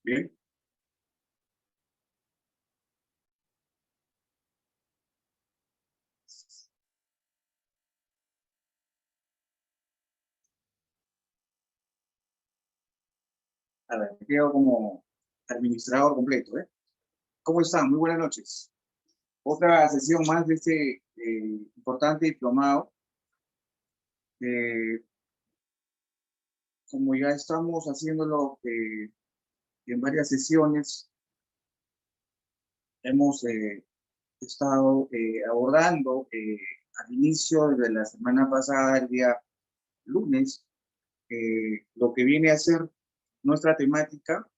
Bien. A ver, me quedo como administrador completo, ¿eh? ¿Cómo están? Muy buenas noches. Otra sesión más de este importante diplomado. Eh, Como ya estamos haciéndolo en varias sesiones, hemos estado abordando al inicio de la semana pasada, el día lunes, lo que viene a ser nuestra temática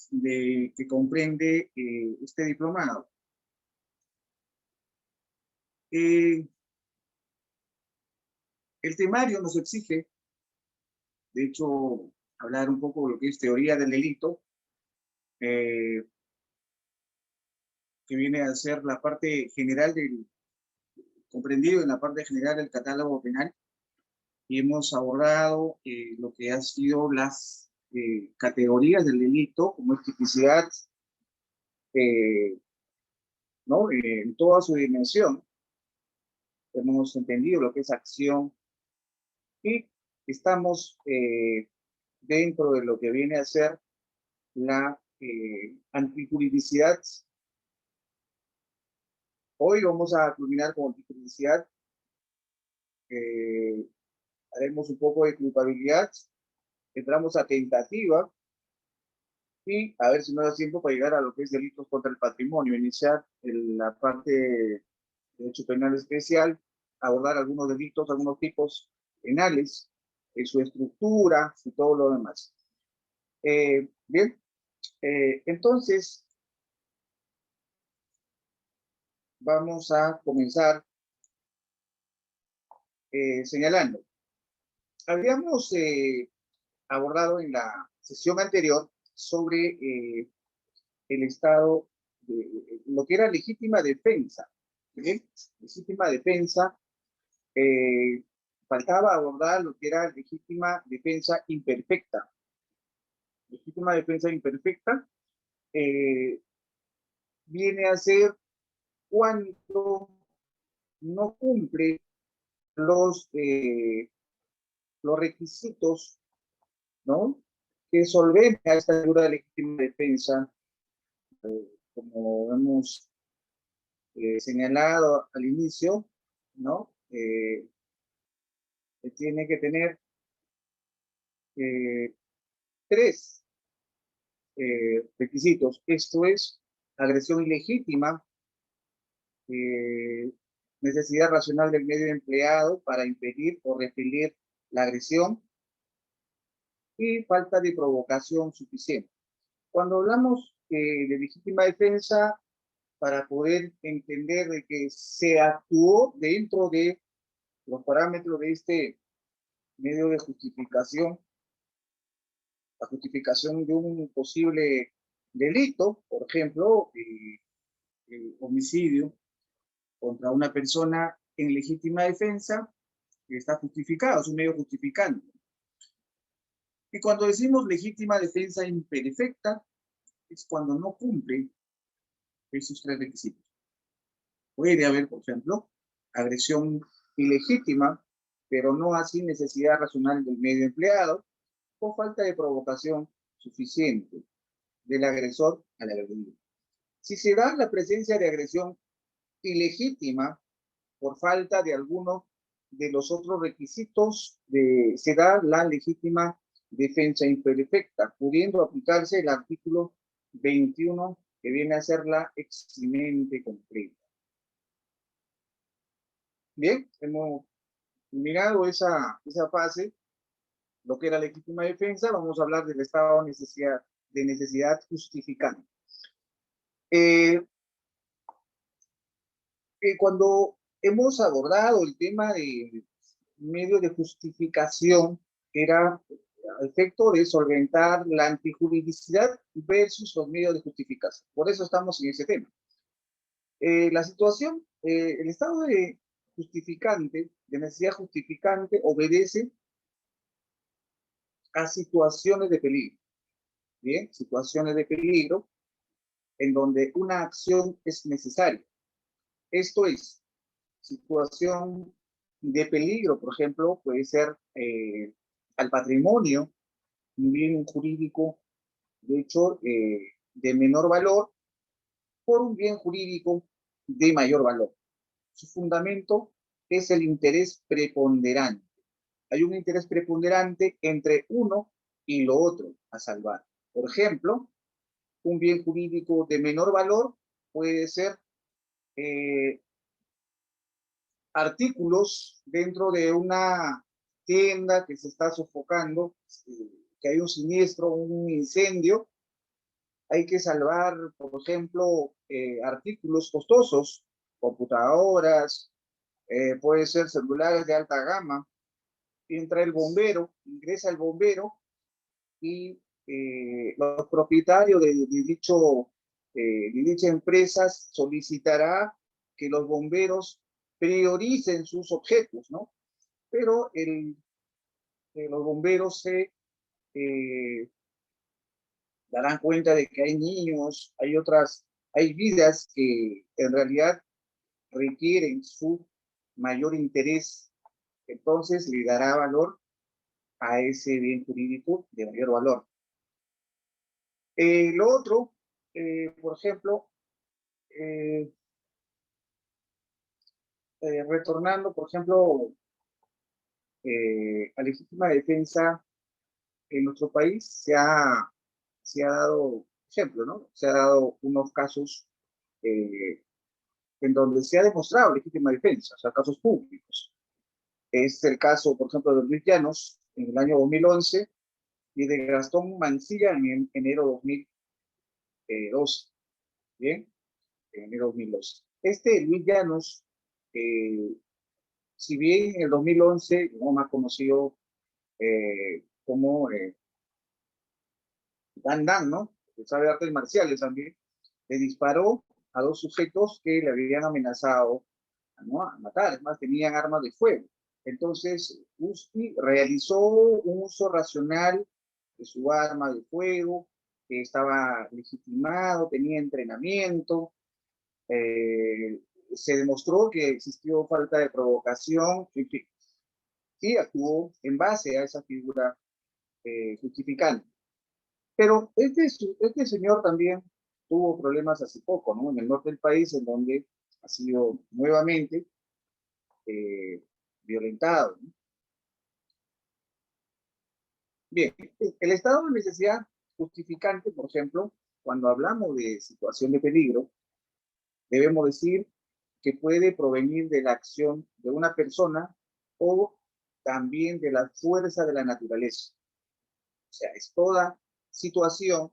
que comprende este diplomado. El temario nos exige, de hecho, hablar un poco de lo que es teoría del delito, eh, que viene a ser la parte general comprendido en la parte general del catálogo penal, y hemos abordado lo que han sido las categorías del delito, como es tipicidad, ¿no? En toda su dimensión. Hemos entendido lo que es acción y estamos dentro de lo que viene a ser la antijuridicidad. Hoy vamos a culminar con antijuridicidad. Haremos un poco de culpabilidad. Entramos a tentativa y a ver si nos da tiempo para llegar a lo que es delitos contra el patrimonio. Iniciar la parte de derecho penal especial, abordar algunos delitos, algunos tipos penales, su estructura y todo lo demás. Bien, entonces vamos a comenzar señalando. Habíamos abordado en la sesión anterior sobre el estado de lo que era legítima defensa. ¿Sí? Legítima defensa. Faltaba abordar lo que era legítima defensa imperfecta. Legítima defensa imperfecta viene a ser cuando no cumple los requisitos, ¿no? Que solventa esta figura de legítima defensa, como hemos señalado al inicio, ¿no? Tiene que tener tres requisitos. Esto es agresión ilegítima, necesidad racional del medio empleado para impedir o repeler la agresión y falta de provocación suficiente. Cuando hablamos de legítima defensa, para poder entender de que se actuó dentro de los parámetros de este medio de justificación, la justificación de un posible delito, por ejemplo, homicidio contra una persona en legítima defensa, que está justificado, es un medio justificante. Y cuando decimos legítima defensa imperfecta, es cuando no cumple esos tres requisitos. Puede haber, por ejemplo, agresión ilegítima, pero no así necesidad racional del medio empleado, o falta de provocación suficiente del agresor al agredido. Si se da la presencia de agresión ilegítima por falta de alguno de los otros requisitos, se da la legítima defensa imperfecta, pudiendo aplicarse el artículo 21, que viene a ser la eximente completa. Bien, hemos mirado esa fase, lo que era legítima defensa. Vamos a hablar del estado de necesidad justificante. Cuando hemos abordado el tema de medio de justificación, era a efecto de solventar la antijuridicidad versus los medios de justificación. Por eso estamos en ese tema. La situación, el estado de justificante, de necesidad justificante, obedece a situaciones de peligro. Bien, situaciones de peligro en donde una acción es necesaria. Esto es, situación de peligro, por ejemplo, puede ser al patrimonio, un bien jurídico, de hecho, de menor valor, por un bien jurídico de mayor valor. Su fundamento es el interés preponderante. Hay un interés preponderante entre uno y lo otro a salvar. Por ejemplo, un bien jurídico de menor valor puede ser eh, artículos dentro de una tienda que se está sofocando, que hay un siniestro, un incendio. Hay que salvar, por ejemplo, artículos costosos, computadoras, puede ser celulares de alta gama. Entra el bombero, ingresa el bombero y los propietarios de dicha empresa solicitará que los bomberos prioricen sus objetos, ¿no? Pero los bomberos se eh, darán cuenta de que hay niños, hay vidas que en realidad requieren su mayor interés, entonces le dará valor a ese bien jurídico de mayor valor. Lo otro, por ejemplo, eh, retornando, por ejemplo, a legítima defensa en nuestro país se ha dado, ejemplo, ¿no? Se ha dado unos casos eh, en donde se ha demostrado legítima defensa, o sea, casos públicos. Es el caso, por ejemplo, de Luis Llanos en el año 2011 y de Gastón Mancilla en enero 2012. Bien, en enero 2012. Este Luis Llanos, eh, si bien en el 2011 no más conocido como Dan Dan, ¿no? Que sabe artes marciales también, le disparó a dos sujetos que le habían amenazado, ¿no?, a matar, es más, tenían armas de fuego. Entonces, Usti realizó un uso racional de su arma de fuego, que estaba legitimado, tenía entrenamiento, eh, se demostró que existió falta de provocación, en fin, y actuó en base a esa figura justificante. Pero este señor también tuvo problemas hace poco, ¿no? En el norte del país, en donde ha sido nuevamente eh, violentado, ¿no? Bien, el estado de necesidad justificante, por ejemplo, cuando hablamos de situación de peligro, debemos decir que puede provenir de la acción de una persona o también de la fuerza de la naturaleza. O sea, es toda situación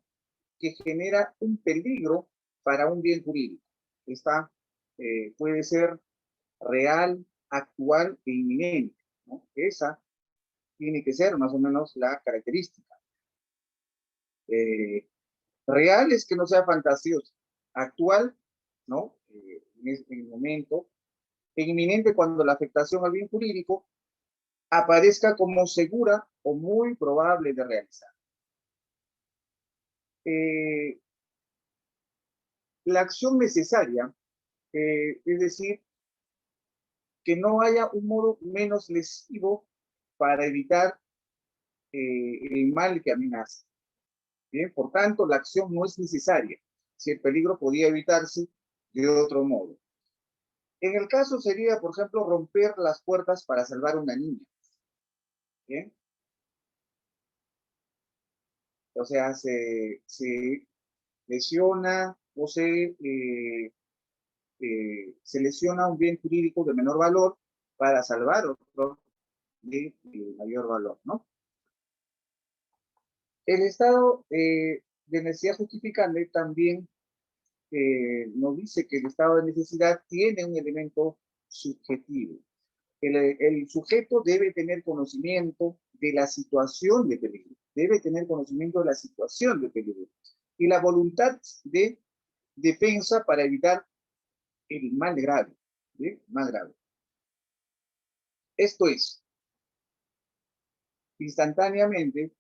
que genera un peligro para un bien jurídico. Esta puede ser real, actual e inminente, ¿no? Esa tiene que ser más o menos la característica. Eh, Real es que no sea fantasioso. Actual, ¿no? En el momento. E inminente cuando la afectación al bien jurídico aparezca como segura o muy probable de realizar. Eh, la acción necesaria, es decir, que no haya un modo menos lesivo para evitar el mal que amenaza. Bien, por tanto, la acción no es necesaria si el peligro podía evitarse de otro modo. En el caso sería, por ejemplo, romper las puertas para salvar a una niña. Bien, o sea, se lesiona o se lesiona un bien jurídico de menor valor para salvar otro de mayor valor, ¿no? El estado de necesidad justificante también nos dice que el estado de necesidad tiene un elemento subjetivo. El sujeto debe tener conocimiento de la situación de peligro, debe tener conocimiento de la situación de peligro y la voluntad de defensa para evitar el mal grave, ¿sí? Más grave. Esto es, instantáneamente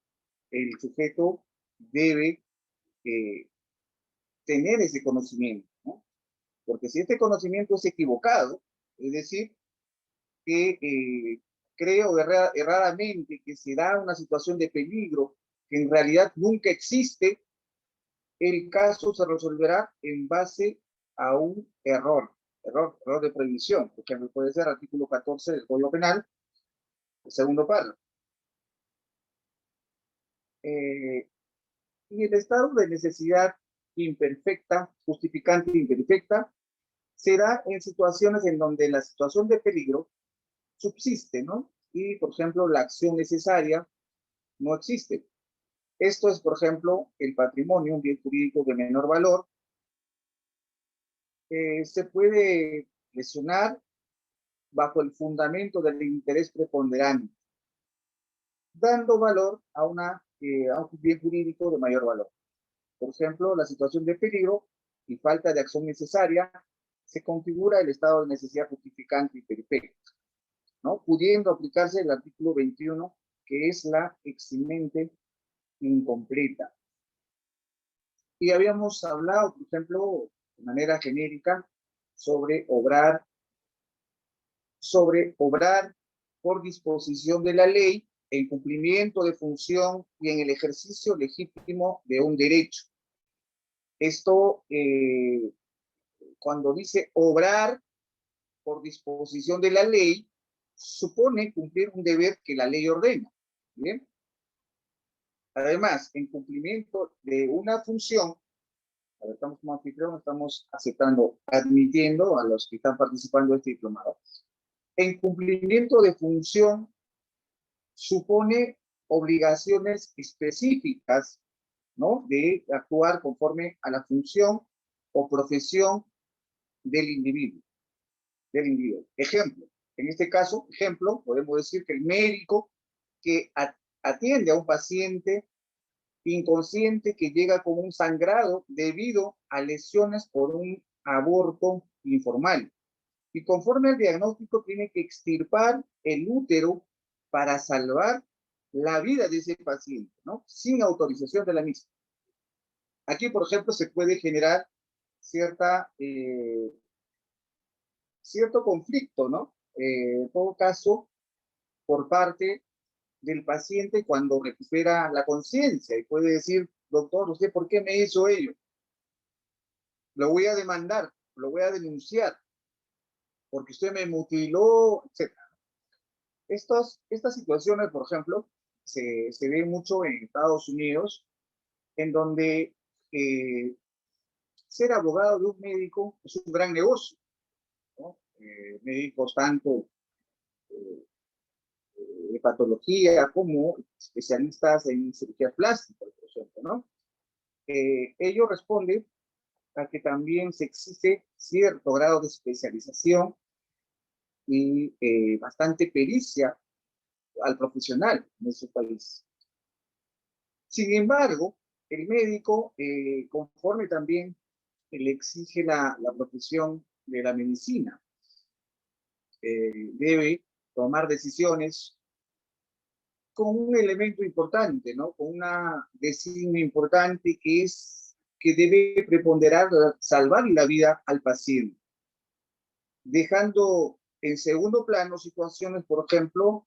el sujeto debe tener ese conocimiento, ¿no? Porque si este conocimiento es equivocado, es decir, que creo erradamente que se da una situación de peligro que en realidad nunca existe, el caso se resolverá en base a un error de previsión, porque puede ser artículo 14 del Código Penal, el segundo párrafo. Y el estado de necesidad imperfecta, justificante imperfecta, se da en situaciones en donde la situación de peligro subsiste, ¿no? Y, por ejemplo, la acción necesaria no existe. Esto es, por ejemplo, el patrimonio, un bien jurídico de menor valor, se puede lesionar bajo el fundamento del interés preponderante, dando valor a un bien jurídico de mayor valor. Por ejemplo, la situación de peligro y falta de acción necesaria se configura el estado de necesidad justificante y perfecta, ¿no? Pudiendo aplicarse el artículo 21, que es la eximente incompleta. Y habíamos hablado, por ejemplo, de manera genérica, sobre obrar por disposición de la ley en cumplimiento de función y en el ejercicio legítimo de un derecho. Esto, cuando dice obrar por disposición de la ley, supone cumplir un deber que la ley ordena. ¿Bien? Además, en cumplimiento de una función, a ver, estamos como anfitrión, estamos aceptando, admitiendo a los que están participando de este diplomado. En cumplimiento de función supone obligaciones específicas, ¿no? De actuar conforme a la función o profesión del individuo. Ejemplo, en este caso, podemos decir que el médico que atiende a un paciente inconsciente que llega con un sangrado debido a lesiones por un aborto informal. Y conforme al diagnóstico tiene que extirpar el útero para salvar la vida de ese paciente, ¿no? Sin autorización de la misma. Aquí, por ejemplo, se puede generar cierto conflicto, ¿no? En todo caso, por parte del paciente cuando recupera la conciencia y puede decir, doctor, ¿usted por qué me hizo ello? Lo voy a demandar, lo voy a denunciar, porque usted me mutiló, etc. Estas situaciones, por ejemplo, se ven mucho en Estados Unidos, en donde ser abogado de un médico es un gran negocio, ¿no? Médicos tanto de patología como especialistas en cirugía plástica, por ejemplo, ¿no? Ello responde a que también se exige cierto grado de especialización y bastante pericia al profesional en su país. Sin embargo, el médico, conforme también le exige la profesión de la medicina, debe tomar decisiones con un elemento importante, ¿no? Con una designio importante que es que debe preponderar salvar la vida al paciente, dejando en segundo plano situaciones, por ejemplo,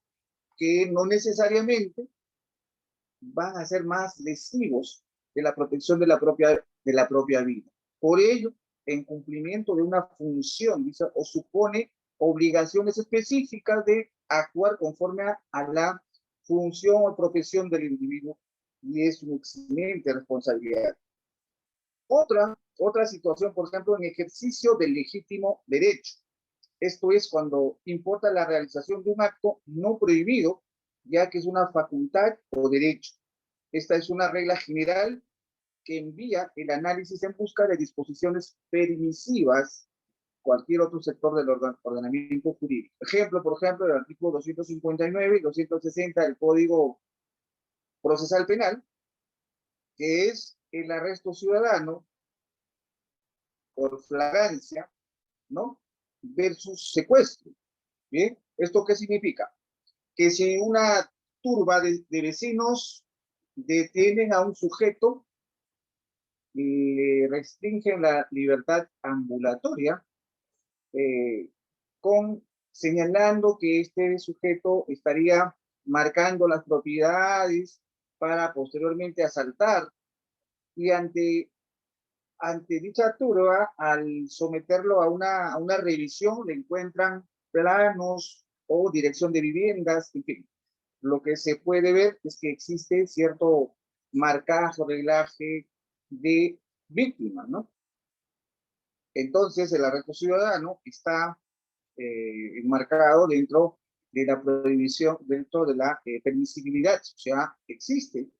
que no necesariamente van a ser más lesivos de la protección de la propia vida. Por ello, en cumplimiento de una función, dice, o supone obligaciones específicas de actuar conforme a la función o profesión del individuo, y es una excelente responsabilidad. Otra situación, por ejemplo, en ejercicio del legítimo derecho. Esto es cuando importa la realización de un acto no prohibido, ya que es una facultad o derecho. Esta es una regla general que envía el análisis en busca de disposiciones permisivas cualquier otro sector del ordenamiento jurídico. Ejemplo, por ejemplo, el artículo 259 y 260 del Código Procesal Penal, que es el arresto ciudadano por flagrancia, ¿no? Versus secuestro. ¿Bien? ¿Esto qué significa? Que si una turba de vecinos detienen a un sujeto y restringen la libertad ambulatoria, con señalando que este sujeto estaría marcando las propiedades para posteriormente asaltar, y ante dicha turba, al someterlo a una revisión, le encuentran planos o dirección de viviendas, en fin. Lo que se puede ver es que existe cierto marcaje o reglaje de víctimas, ¿no? Entonces, el arresto ciudadano está enmarcado dentro de la prohibición, dentro de la permisibilidad, o sea, existe,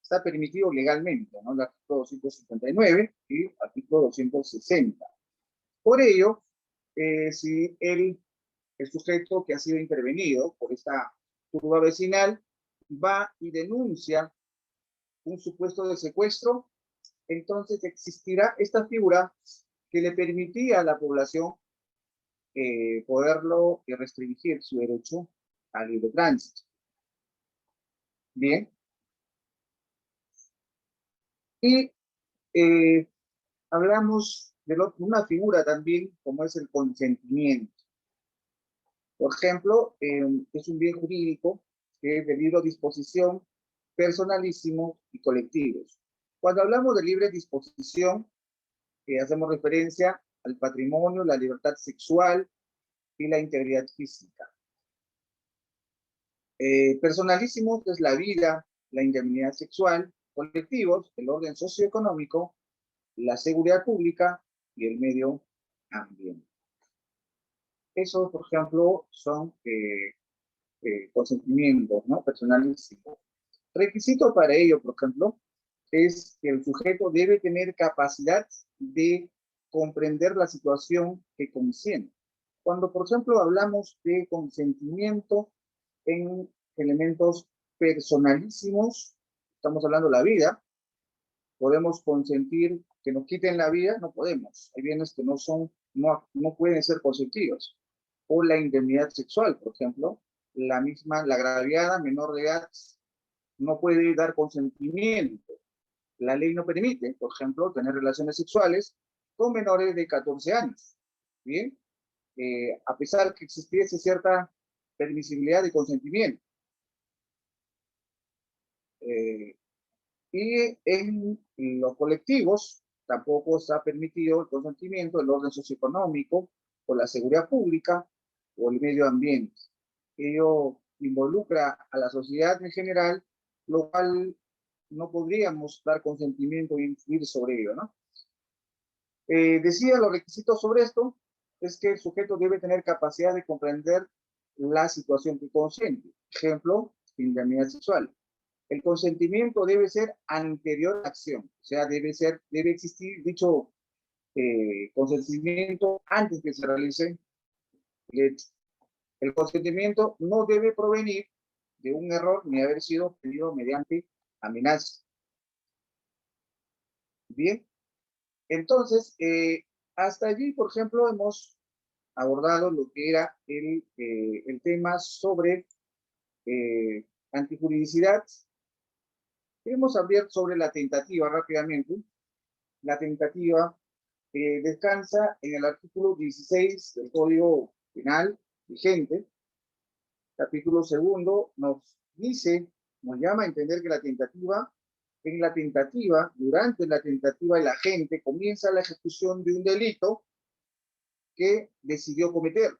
está permitido legalmente, ¿no? El artículo 259 y artículo 260. Por ello, si el sujeto que ha sido intervenido por esta turba vecinal va y denuncia un supuesto de secuestro, entonces existirá esta figura que le permitía a la población poderlo restringir su derecho al libre tránsito. Bien. Y hablamos de una figura también como es el consentimiento. Por ejemplo, es un bien jurídico que es de libre disposición, personalísimo y colectivos. Cuando hablamos de libre disposición, hacemos referencia al patrimonio, la libertad sexual y la integridad física. Personalísimos es la vida, la indemnidad sexual; colectivos, el orden socioeconómico, la seguridad pública y el medio ambiente. Esos, por ejemplo, son consentimientos, ¿no? Personalísimos. Requisito para ello, por ejemplo, es que el sujeto debe tener capacidad de comprender la situación que consiente. Cuando, por ejemplo, hablamos de consentimiento en elementos personalísimos, estamos hablando de la vida. ¿Podemos consentir que nos quiten la vida? No podemos. Hay bienes que no pueden ser consentidos. O la indemnidad sexual, por ejemplo, la agraviada menor de edad no puede dar consentimiento. La ley no permite, por ejemplo, tener relaciones sexuales con menores de 14 años. Bien, a pesar que existiese cierta permisibilidad de consentimiento. Y en los colectivos tampoco está permitido el consentimiento del orden socioeconómico, o la seguridad pública, o el medio ambiente. Ello involucra a la sociedad en general, lo cual no podríamos dar consentimiento e influir sobre ello, ¿no? Decía, los requisitos sobre esto es que el sujeto debe tener capacidad de comprender la situación que consiente. Ejemplo, indemnidad sexual. El consentimiento debe ser anterior a la acción, o sea, debe existir dicho consentimiento antes que se realice el hecho. El consentimiento no debe provenir de un error ni haber sido obtenido mediante amenaza. Bien, entonces, hasta allí, por ejemplo, hemos abordado lo que era el tema sobre antijuridicidad. Queremos hablar sobre la tentativa rápidamente. La tentativa descansa en el artículo 16 del Código Penal vigente. Capítulo segundo nos llama a entender que durante la tentativa, el agente comienza la ejecución de un delito que decidió cometer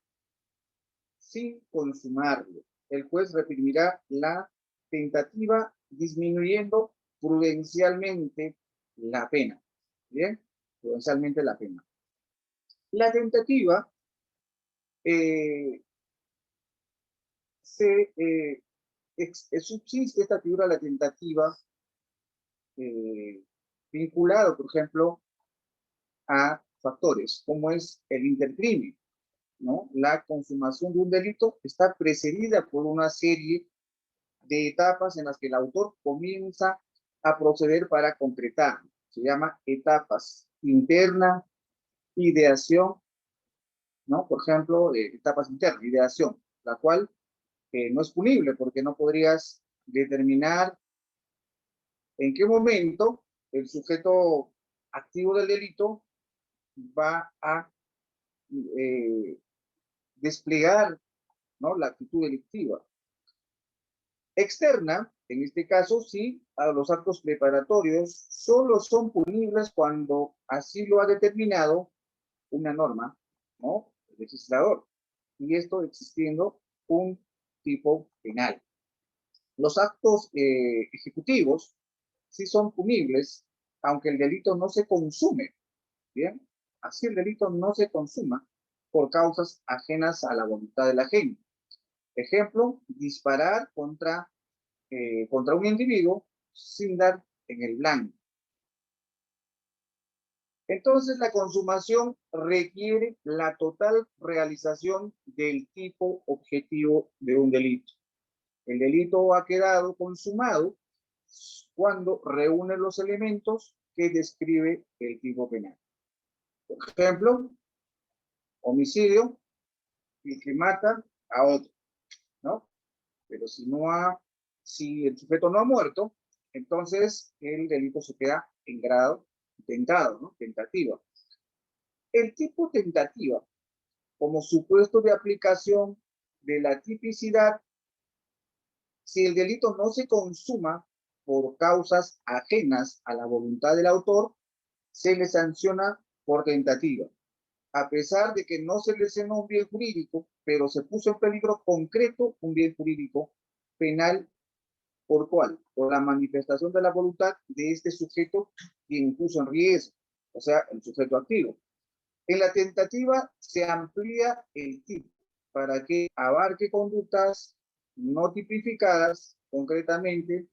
sin consumarlo. El juez reprimirá la tentativa disminuyendo prudencialmente la pena. Bien, prudencialmente la pena. La tentativa subsiste esta figura de la tentativa vinculado, por ejemplo, a factores como es el intercrimen, ¿no? La consumación de un delito está precedida por una serie de etapas en las que el autor comienza a proceder para concretar. Se llama etapas: interna, ideación, ¿no? Por ejemplo, etapas internas, ideación, la cual no es punible porque no podrías determinar ¿En qué momento el sujeto activo del delito va a desplegar, ¿no?, la actitud delictiva? Externa, en este caso, sí, a los actos preparatorios solo son punibles cuando así lo ha determinado una norma, ¿no?, el legislador, y esto existiendo un tipo penal. Los actos ejecutivos sí son punibles, aunque el delito no se consume, ¿bien? Así el delito no se consuma por causas ajenas a la voluntad del agente. Ejemplo, disparar contra un individuo sin dar en el blanco. Entonces, la consumación requiere la total realización del tipo objetivo de un delito. El delito ha quedado consumado cuando reúne los elementos que describe el tipo penal. Por ejemplo, homicidio, el que mata a otro, ¿no? Pero si el sujeto no ha muerto, entonces el delito se queda en grado tentado, ¿no? Tentativa. El tipo tentativa, como supuesto de aplicación de la tipicidad, si el delito no se consuma por causas ajenas a la voluntad del autor, se le sanciona por tentativa, a pesar de que no se lesionó un bien jurídico, pero se puso en peligro concreto un bien jurídico penal. ¿Por cuál? Por la manifestación de la voluntad de este sujeto quien puso en riesgo, o sea, el sujeto activo. En la tentativa se amplía el tipo para que abarque conductas no tipificadas concretamente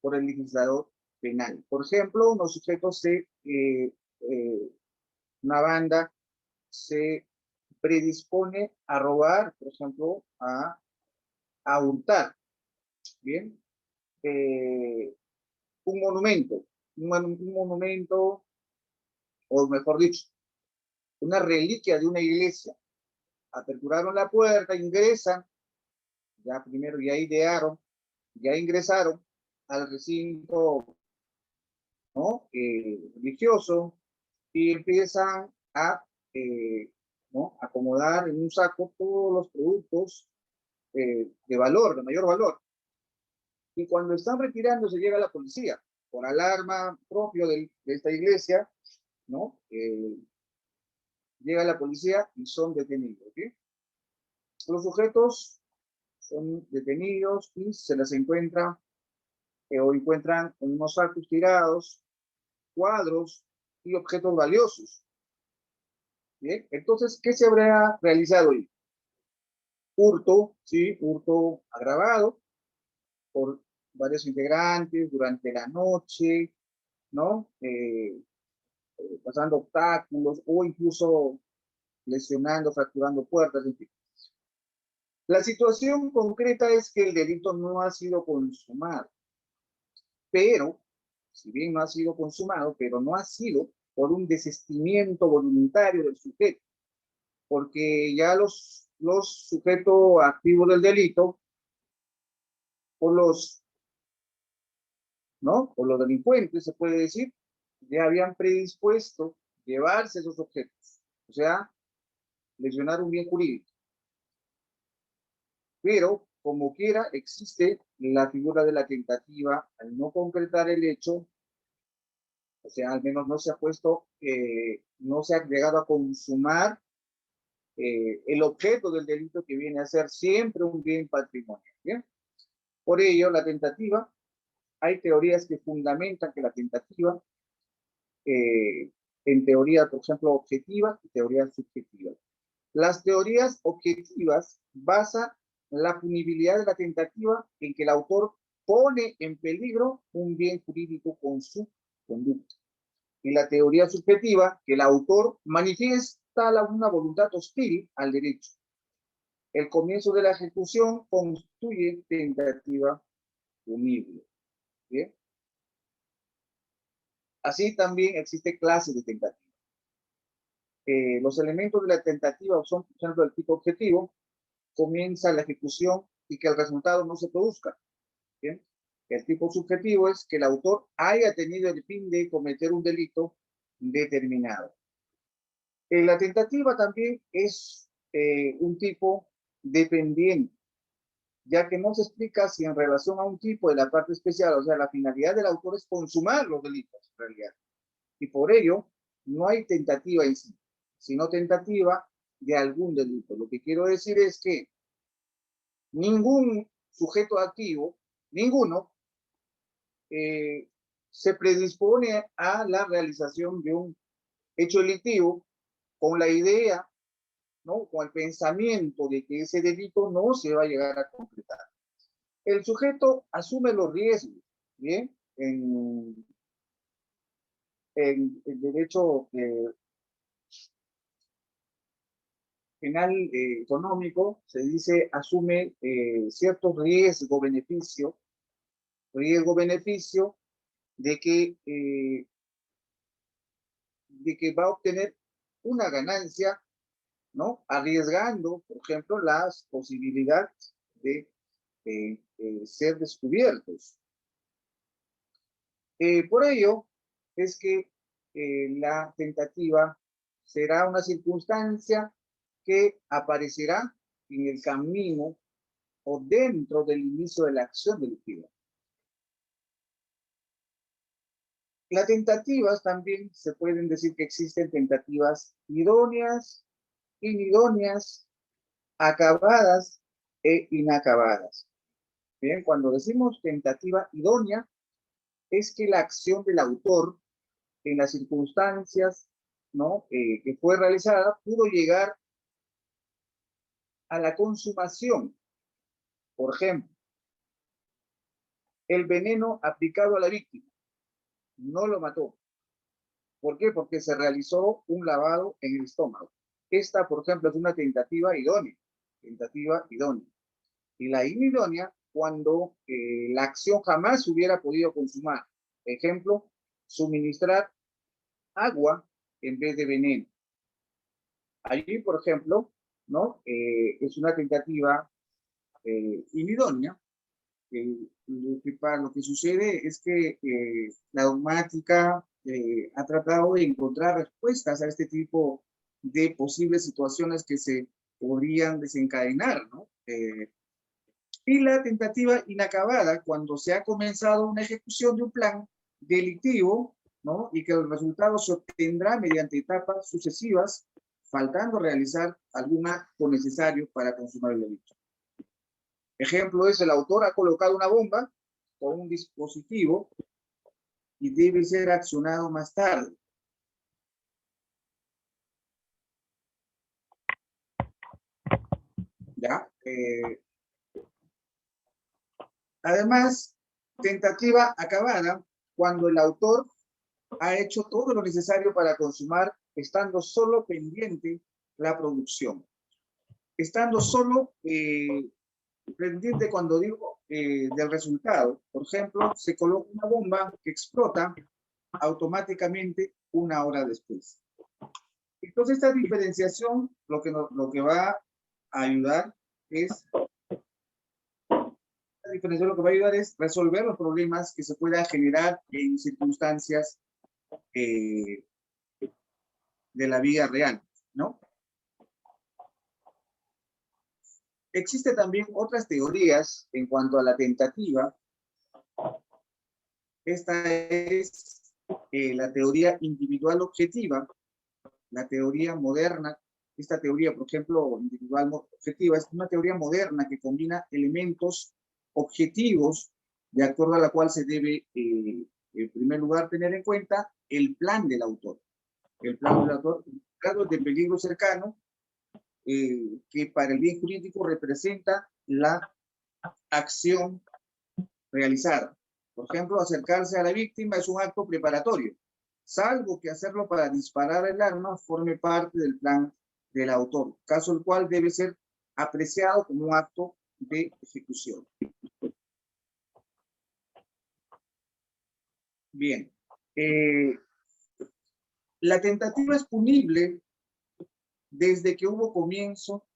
por el legislador penal. Por ejemplo, unos sujetos una banda se predispone a robar, por ejemplo, a hurtar, ¿bien? Un monumento, un monumento, o mejor dicho, una reliquia de una iglesia. Aperturaron la puerta, ingresan, ya primero ya idearon, ya ingresaron al recinto, ¿no?, religioso, y empiezan a, ¿no?, acomodar en un saco todos los productos de valor, de mayor valor. Y cuando están retirándose llega la policía, por alarma propio de esta iglesia, ¿no? Llega la policía y son detenidos, ¿sí? Los sujetos son detenidos y se les encuentra o encuentran en unos sacos tirados, cuadros y objetos valiosos. ¿Bien? Entonces, ¿qué se habrá realizado ahí? Hurto, ¿sí? Hurto agravado por varios integrantes durante la noche, ¿no? Pasando obstáculos o incluso lesionando, fracturando puertas, en fin. La situación concreta es que el delito no ha sido consumado, pero, si bien no ha sido consumado, pero no ha sido por un desistimiento voluntario del sujeto, porque ya los sujetos activos del delito, o ¿no?, o los delincuentes, se puede decir, ya habían predispuesto llevarse esos objetos, o sea, lesionar un bien jurídico. Pero, como quiera, existe la figura de la tentativa al no concretar el hecho, o sea, al menos no se ha puesto, no se ha llegado a consumar el objeto del delito, que viene a ser siempre un bien patrimonial. ¿Bien? Por ello, la tentativa, hay teorías que fundamentan que la tentativa, en teoría, por ejemplo, objetiva y teoría subjetiva. Las teorías objetivas basan la punibilidad de la tentativa en que el autor pone en peligro un bien jurídico con su conducta. Y la teoría subjetiva, que el autor manifiesta una voluntad hostil al derecho. El comienzo de la ejecución constituye tentativa punible. ¿Bien? Así también existe clases de tentativa. Los elementos de la tentativa son, por ejemplo, del tipo objetivo, comienza la ejecución y que el resultado no se produzca. ¿Bien? El tipo subjetivo es que el autor haya tenido el fin de cometer un delito determinado. La tentativa también es un tipo dependiente, ya que no se explica si en relación a un tipo de la parte especial, o sea, la finalidad del autor es consumar los delitos, en realidad. Y por ello, no hay tentativa en sí, sino tentativa de algún delito. Lo que quiero decir es que ningún sujeto activo, ninguno, se predispone a la realización de un hecho delictivo con la idea, ¿no? Con el pensamiento de que ese delito no se va a llegar a concretar. El sujeto asume los riesgos, ¿bien? En el derecho penal económico se dice asume cierto riesgo-beneficio de que va a obtener una ganancia, ¿no? Arriesgando, por ejemplo, las posibilidades de ser descubiertos. Por ello es que la tentativa será una circunstancia que aparecerá en el camino o dentro del inicio de la acción delictiva. Las tentativas también se pueden decir que existen tentativas idóneas, inidóneas, acabadas e inacabadas. Bien, cuando decimos tentativa idónea, es que la acción del autor en las circunstancias, ¿no? Que fue realizada pudo llegar a la consumación. Por ejemplo, el veneno aplicado a la víctima no lo mató. ¿Por qué? Porque se realizó un lavado en el estómago. Esta, por ejemplo, es una tentativa idónea. Tentativa idónea. Y la inidónea, cuando la acción jamás hubiera podido consumar. Ejemplo, suministrar agua en vez de veneno. Allí, por ejemplo, ¿no? Es una tentativa inidónea. Lo que sucede es que la dogmática ha tratado de encontrar respuestas a este tipo de posibles situaciones que se podrían desencadenar, ¿no? Y la tentativa inacabada, cuando se ha comenzado una ejecución de un plan delictivo, ¿no? Y que el resultado se obtendrá mediante etapas sucesivas, faltando realizar algún acto necesario para consumar el delito. Ejemplo es, el autor ha colocado una bomba con un dispositivo y debe ser accionado más tarde. ¿Ya? Además, tentativa acabada, cuando el autor ha hecho todo lo necesario para consumar, estando solo pendiente la producción. Estando solo pendiente, cuando digo del resultado. Por ejemplo, se coloca una bomba que explota automáticamente una hora después. Entonces, esta diferenciación lo que va a ayudar es resolver los problemas que se puedan generar en circunstancias de la vida real, ¿no? Existen también otras teorías en cuanto a la tentativa. Esta es la teoría individual objetiva, la teoría moderna. Esta teoría, por ejemplo, individual objetiva, es una teoría moderna que combina elementos objetivos, de acuerdo a la cual se debe, en primer lugar, tener en cuenta el plan del autor. El plan del autor, casos de peligro cercano, que para el bien jurídico representa la acción realizada. Por ejemplo, acercarse a la víctima es un acto preparatorio, salvo que hacerlo para disparar el arma forme parte del plan del autor, caso el cual debe ser apreciado como un acto de ejecución. Bien. La tentativa es punible desde que hubo comienzo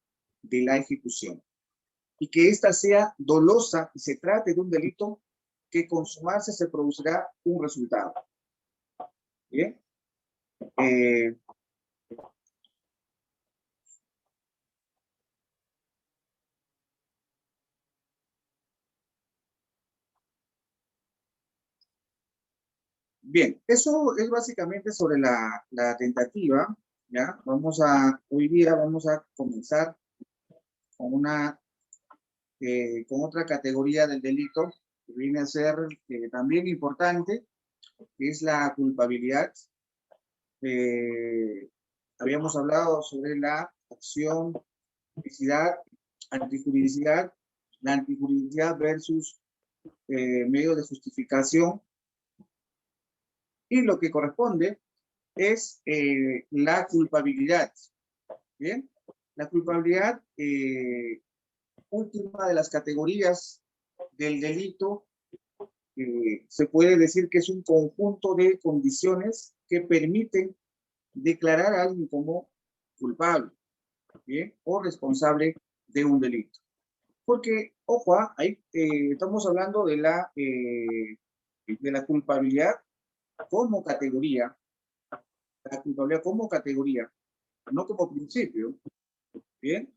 de la ejecución, y que ésta sea dolosa y se trate de un delito que consumarse se producirá un resultado. ¿Bien? Bien, eso es básicamente sobre la tentativa, ¿ya? Hoy día vamos a comenzar con con otra categoría del delito que viene a ser también importante, que es la culpabilidad. Habíamos hablado sobre la acción, juridicidad, antijuridicidad, la antijuridicidad versus medio de justificación, y lo que corresponde es la culpabilidad. Bien, la culpabilidad, última de las categorías del delito, se puede decir que es un conjunto de condiciones que permiten declarar a alguien como culpable, ¿bien? O responsable de un delito. Porque, ojo, ahí estamos hablando de la culpabilidad como categoría, la culpabilidad como categoría, no como principio, ¿bien?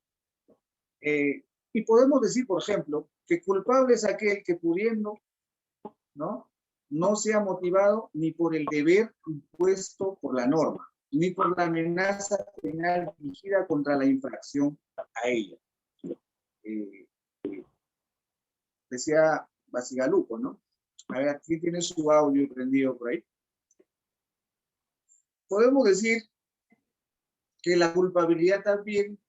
Y podemos decir, por ejemplo, que culpable es aquel que pudiendo, ¿no? No sea motivado ni por el deber impuesto por la norma, ni por la amenaza penal dirigida contra la infracción a ella. Decía Basigalupo, ¿no? A ver, aquí tiene su audio prendido por ahí. Podemos decir que la culpabilidad también,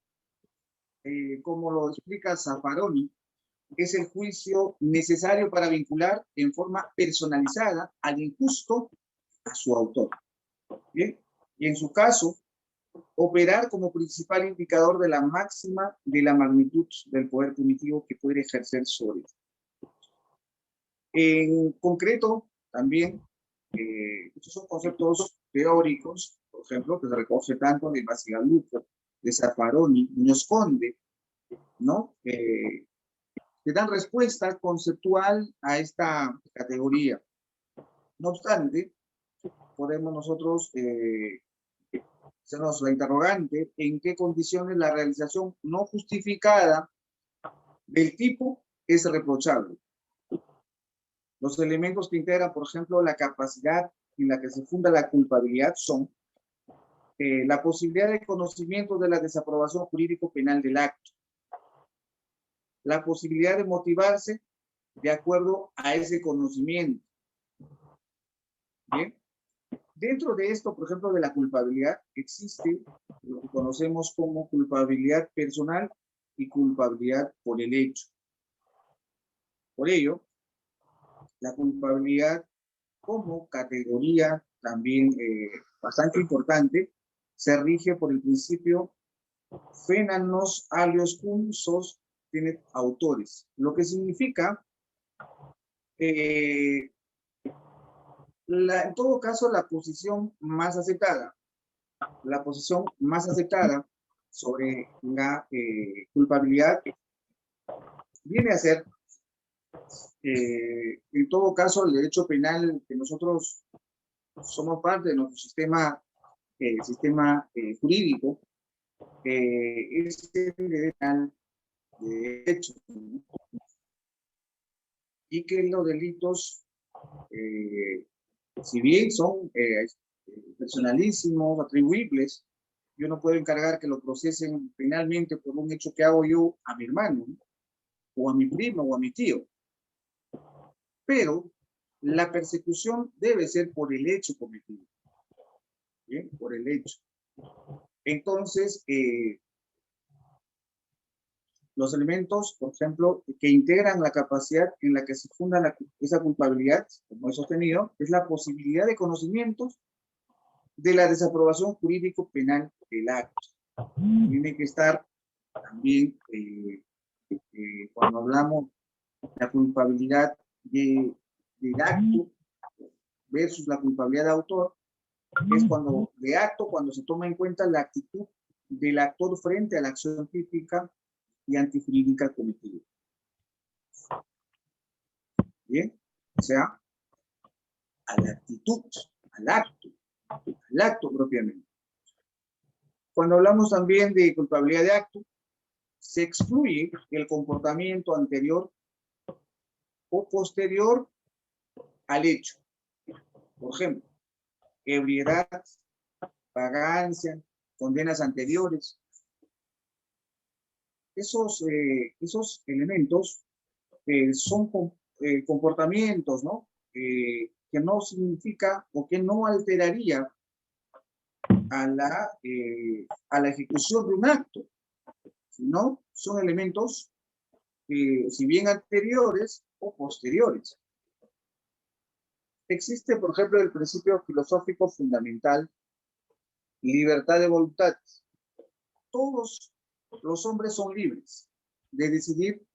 como lo explica Zaffaroni, es el juicio necesario para vincular en forma personalizada al injusto a su autor. ¿Bien? Y en su caso, operar como principal indicador de la máxima de la magnitud del poder punitivo que puede ejercer sobre él. En concreto, también, estos son conceptos teóricos, por ejemplo, que se recoge tanto de Basigalupo, de Zaffaroni, Muñoz Conde, ¿no? Que dan respuesta conceptual a esta categoría. No obstante, podemos nosotros hacernos la interrogante en qué condiciones la realización no justificada del tipo es reprochable. Los elementos que integran, por ejemplo, la capacidad en la que se funda la culpabilidad son la posibilidad de conocimiento de la desaprobación jurídico-penal del acto, la posibilidad de motivarse de acuerdo a ese conocimiento. Bien. Dentro de esto, por ejemplo, de la culpabilidad, existe lo que conocemos como culpabilidad personal y culpabilidad por el hecho. Por ello, la culpabilidad como categoría también bastante importante se rige por el principio Fenanos alios cum sos tiene autores, lo que significa en todo caso la posición más aceptada. La posición más aceptada sobre la culpabilidad viene a ser, en todo caso, el derecho penal que nosotros somos parte de nuestro sistema jurídico, es el derecho penal de derecho, y que los delitos, si bien son personalísimos, atribuibles, yo no puedo encargar que lo procesen penalmente por un hecho que hago yo a mi hermano, ¿no? O a mi primo, o a mi tío. Pero la persecución debe ser por el hecho cometido. ¿Bien? Por el hecho. Entonces, los elementos, por ejemplo, que integran la capacidad en la que se funda esa culpabilidad, como he sostenido, es la posibilidad de conocimientos de la desaprobación jurídico-penal del acto. Tiene que estar también, cuando hablamos de la culpabilidad del acto versus la culpabilidad de autor, es cuando se toma en cuenta la actitud del actor frente a la acción típica y antijurídica cometida. Bien, o sea, a la actitud, al acto propiamente. Cuando hablamos también de culpabilidad de acto, se excluye el comportamiento anterior o posterior al hecho. Por ejemplo, ebriedad, vagancia, condenas anteriores. Esos elementos son comportamientos, ¿no? Que no significa o que no alteraría a la ejecución de un acto, sino son elementos si bien anteriores o posteriores. Existe, por ejemplo, el principio filosófico fundamental, libertad de voluntad. Todos los hombres son libres de decidir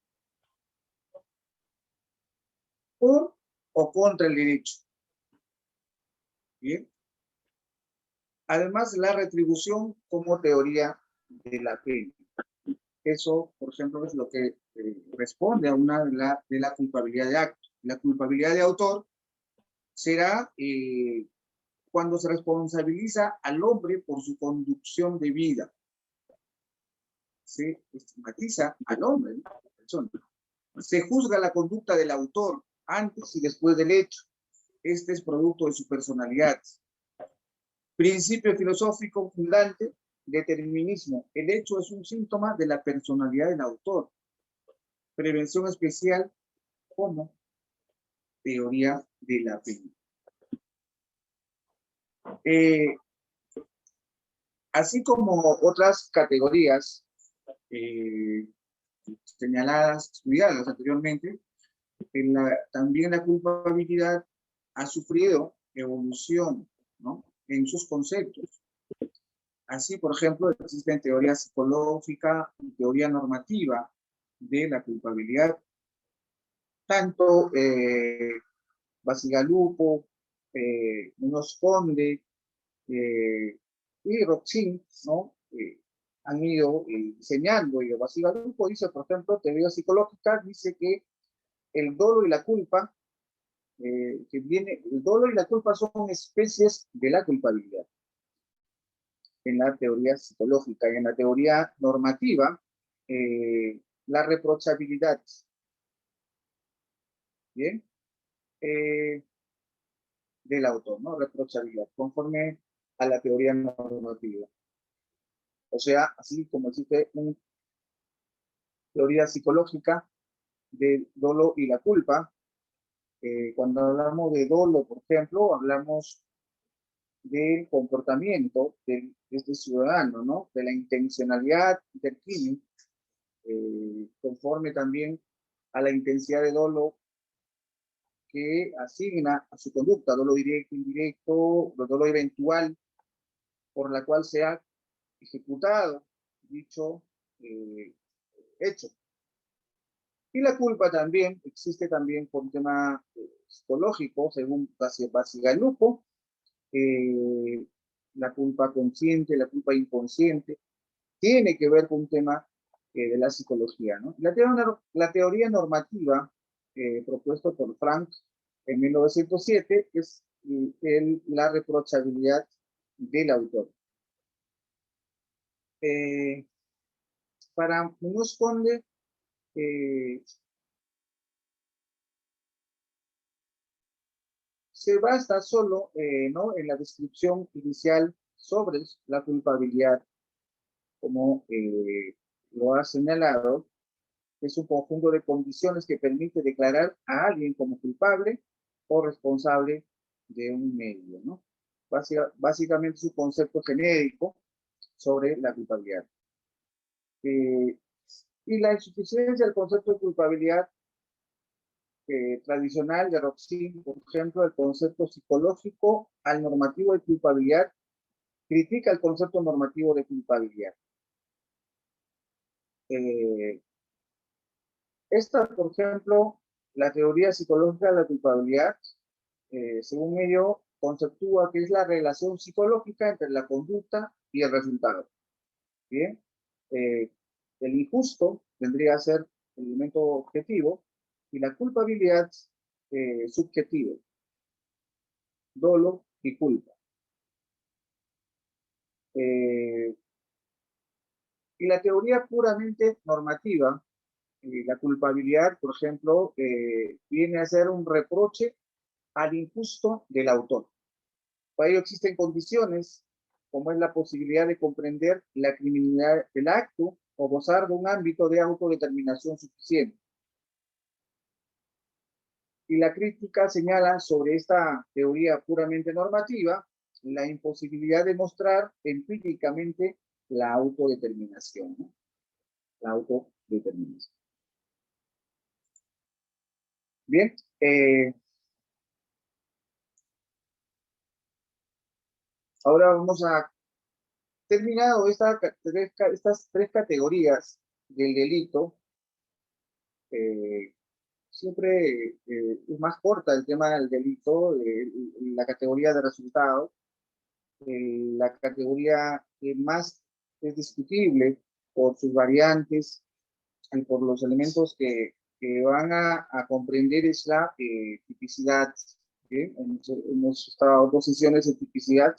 por o contra el derecho. ¿Bien? Además, la retribución como teoría de la pena. Eso, por ejemplo, es lo que responde a una de la culpabilidad de acto. La culpabilidad de autor será cuando se responsabiliza al hombre por su conducción de vida. Se estigmatiza al hombre, ¿no? La persona. Se juzga la conducta del autor antes y después del hecho. Este es producto de su personalidad. Principio filosófico fundante, determinismo. El hecho es un síntoma de la personalidad del autor. Prevención especial como teoría de la pena. Así como otras categorías señaladas, estudiadas anteriormente, también la culpabilidad ha sufrido evolución, ¿no? En sus conceptos. Así, por ejemplo, existen teoría psicológica y teoría normativa de la culpabilidad. Tanto Bacigalupo, Muñoz Conde y Roxin, ¿no? Han ido diseñando, y Bacigalupo dice, por ejemplo, teoría psicológica, dice que el dolo y la culpa, el dolo y la culpa son especies de la culpabilidad. En la teoría psicológica y en la teoría normativa, la reprochabilidad. Bien, del autor, ¿no? Reprochabilidad, conforme a la teoría normativa. O sea, así como existe una teoría psicológica del dolo y la culpa, cuando hablamos de dolo, por ejemplo, hablamos del comportamiento de este ciudadano, ¿no? De la intencionalidad del crimen, conforme también a la intensidad de dolo que asigna a su conducta, dolo directo, indirecto, dolo eventual, por la cual se ha ejecutado dicho hecho. Y la culpa también existe también por un tema psicológico, según Bacigalupo, la culpa consciente, la culpa inconsciente, tiene que ver con un tema de la psicología, ¿no? La teoría normativa propuesta por Frank en 1907 es la reprochabilidad del autor. Para Muñoz Conde, se basa solo ¿no? en la descripción inicial sobre la culpabilidad, como lo ha señalado, es un conjunto de condiciones que permite declarar a alguien como culpable o responsable de un medio, ¿no? Básicamente es un concepto genérico sobre la culpabilidad. Y la insuficiencia del concepto de culpabilidad tradicional de Roxin, por ejemplo, el concepto psicológico al normativo de culpabilidad, critica el concepto normativo de culpabilidad. Esta, por ejemplo, la teoría psicológica de la culpabilidad, según ello, conceptúa que es la relación psicológica entre la conducta y el resultado. Bien, el injusto vendría a ser el elemento objetivo y la culpabilidad subjetivo, dolo y culpa. Y la teoría puramente normativa, la culpabilidad, por ejemplo, viene a ser un reproche al injusto del autor. Para ello existen condiciones, como es la posibilidad de comprender la criminalidad del acto o gozar de un ámbito de autodeterminación suficiente. Y la crítica señala sobre esta teoría puramente normativa la imposibilidad de mostrar empíricamente la autodeterminación, ¿no? La autodeterminación. Bien, ahora vamos a terminado estas tres categorías del delito. Siempre es más corta el tema del delito, la categoría de resultado, la categoría que más es discutible por sus variantes y por los elementos que van a comprender es la tipicidad. ¿Sí? Hemos estado dos sesiones de tipicidad.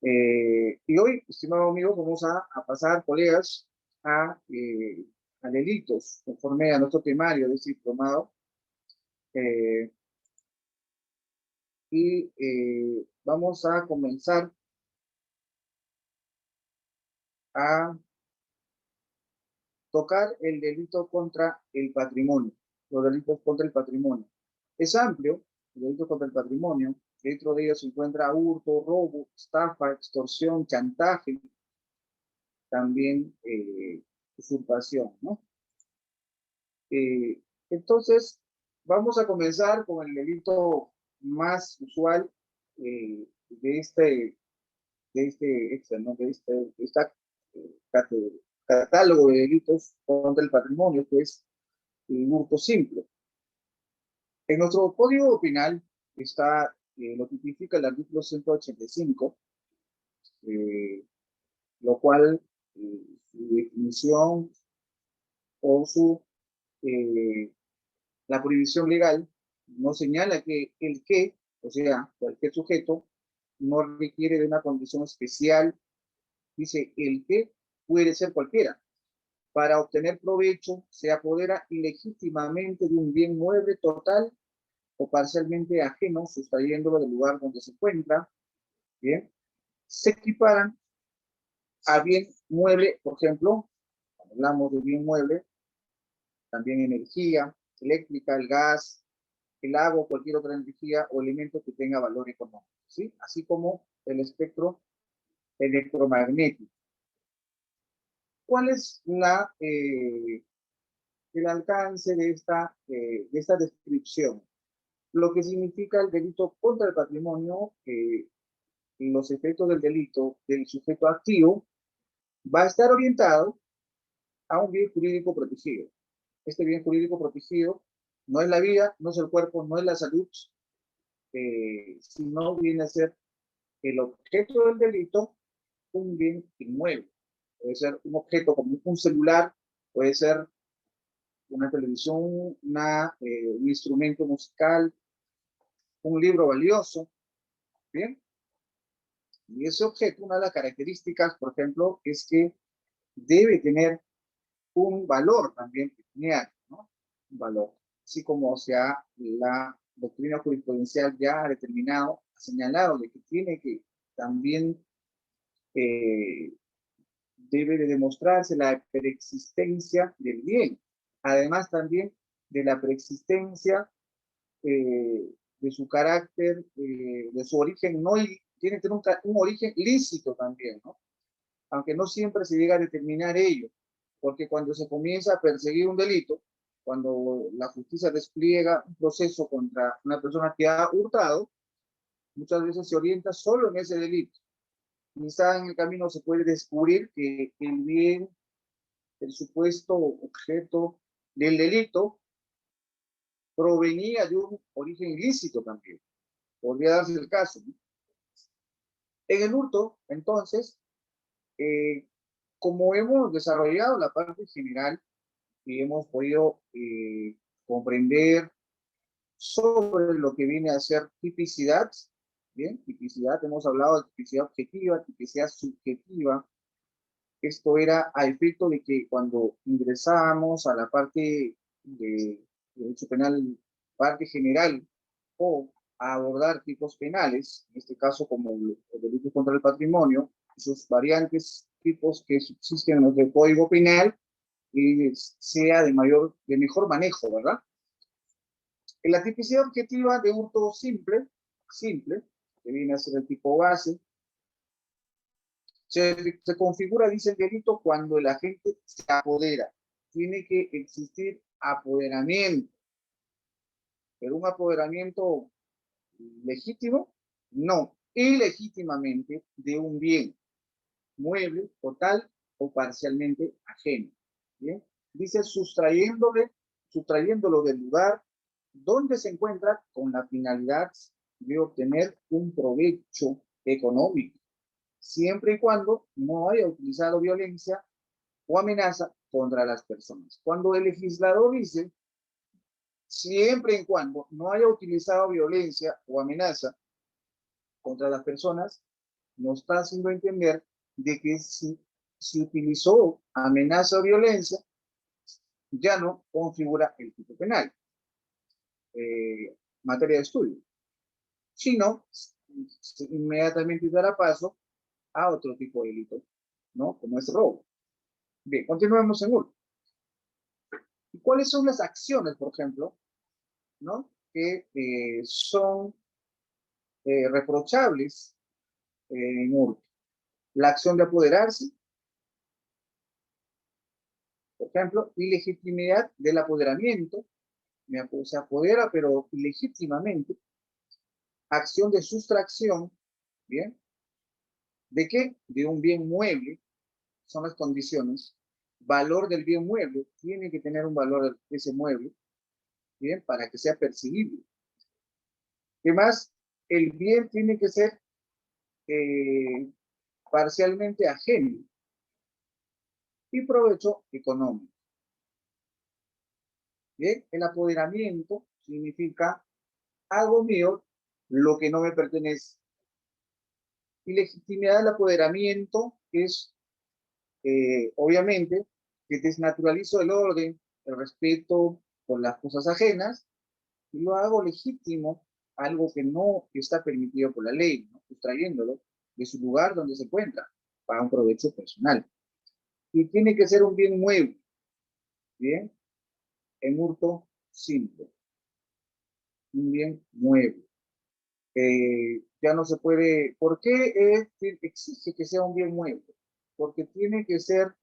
Y hoy, estimados amigos, vamos a pasar, colegas, a delitos, conforme a nuestro temario de este diplomado. Vamos a comenzar a tocar el delito contra el patrimonio, los delitos contra el patrimonio. Es amplio, el delito contra el patrimonio. Dentro de ellos se encuentra hurto, robo, estafa, extorsión, chantaje, también usurpación, ¿no? Entonces, vamos a comenzar con el delito más usual de esta catálogo de delitos contra el patrimonio, que es el hurto simple. En nuestro Código Penal está, lo tipifica el artículo 185, lo cual su definición o la prohibición legal no señala que o sea, cualquier sujeto, no requiere de una condición especial. Dice, el que puede ser cualquiera. Para obtener provecho, se apodera ilegítimamente de un bien mueble total o parcialmente ajeno, sustrayéndolo del lugar donde se encuentra. Bien. Se equiparan a bien mueble, por ejemplo, cuando hablamos de bien mueble, también energía eléctrica, el gas, el agua, cualquier otra energía o elemento que tenga valor económico, ¿sí? Así como el espectro electromagnético. ¿Cuál es el alcance de esta descripción? Lo que significa el delito contra el patrimonio, los efectos del delito del sujeto activo va a estar orientado a un bien jurídico protegido. Este bien jurídico protegido no es la vida, no es el cuerpo, no es la salud, sino viene a ser el objeto del delito un bien inmueble. Puede ser un objeto como un celular, puede ser una televisión, un instrumento musical, un libro valioso, ¿bien? Y ese objeto, una de las características, por ejemplo, es que debe tener un valor también pecuniario, ¿no? Un valor. Así como la doctrina jurisprudencial ya ha determinado, ha señalado de que tiene que también debe de demostrarse la preexistencia del bien. Además también de la preexistencia de su carácter, de su origen, tiene que tener un origen lícito también, ¿no? Aunque no siempre se llega a determinar ello, porque cuando se comienza a perseguir un delito, cuando la justicia despliega un proceso contra una persona que ha hurtado, muchas veces se orienta solo en ese delito. Quizá en el camino se puede descubrir que el bien, el supuesto objeto del delito, provenía de un origen ilícito también. Podría darse el caso, ¿no? En el hurto, entonces, como hemos desarrollado la parte general y hemos podido comprender sobre lo que viene a ser tipicidad. Bien, tipicidad, hemos hablado de tipicidad objetiva, tipicidad subjetiva. Esto era a efecto de que cuando ingresábamos a la parte de derecho penal, parte general, o a abordar tipos penales, en este caso como el delito contra el patrimonio, sus variantes, tipos que subsisten en nuestro Código Penal, sea de mejor manejo, ¿verdad? En la tipicidad objetiva de hurto simple, que viene a ser el tipo base, se configura, dice el delito, cuando el agente se apodera. Tiene que existir apoderamiento. Pero un apoderamiento legítimo, no. Ilegítimamente de un bien mueble, total o parcialmente ajeno. ¿Bien? Dice sustrayéndolo del lugar donde se encuentra con la finalidad de obtener un provecho económico, siempre y cuando no haya utilizado violencia o amenaza contra las personas. Cuando el legislador dice, siempre y cuando no haya utilizado violencia o amenaza contra las personas, nos está haciendo entender de que si utilizó amenaza o violencia, ya no configura el tipo penal, materia de estudio, sino inmediatamente dará paso a otro tipo de delito, ¿no? Como es robo. Bien, continuemos en uno. ¿Y cuáles son las acciones, por ejemplo, ¿no? Que son reprochables en hurto? La acción de apoderarse, por ejemplo, ilegitimidad del apoderamiento, se apodera pero ilegítimamente. Acción de sustracción, ¿bien? ¿De qué? De un bien mueble, son las condiciones. Valor del bien mueble, tiene que tener un valor de ese mueble, ¿bien? Para que sea percibible. ¿Qué más? El bien tiene que ser parcialmente ajeno y provecho económico. Bien, el apoderamiento significa algo mío, lo que no me pertenece. Y legitimidad del apoderamiento es, obviamente, que desnaturalizo el orden, el respeto por las cosas ajenas y lo hago legítimo, algo que no está permitido por la ley, ¿no? Sustrayéndolo de su lugar donde se encuentra para un provecho personal. Y tiene que ser un bien mueble, ¿bien? En hurto simple, un bien mueble. Ya no se puede, ¿por qué exige que sea un bien mueble? Porque tiene que ser,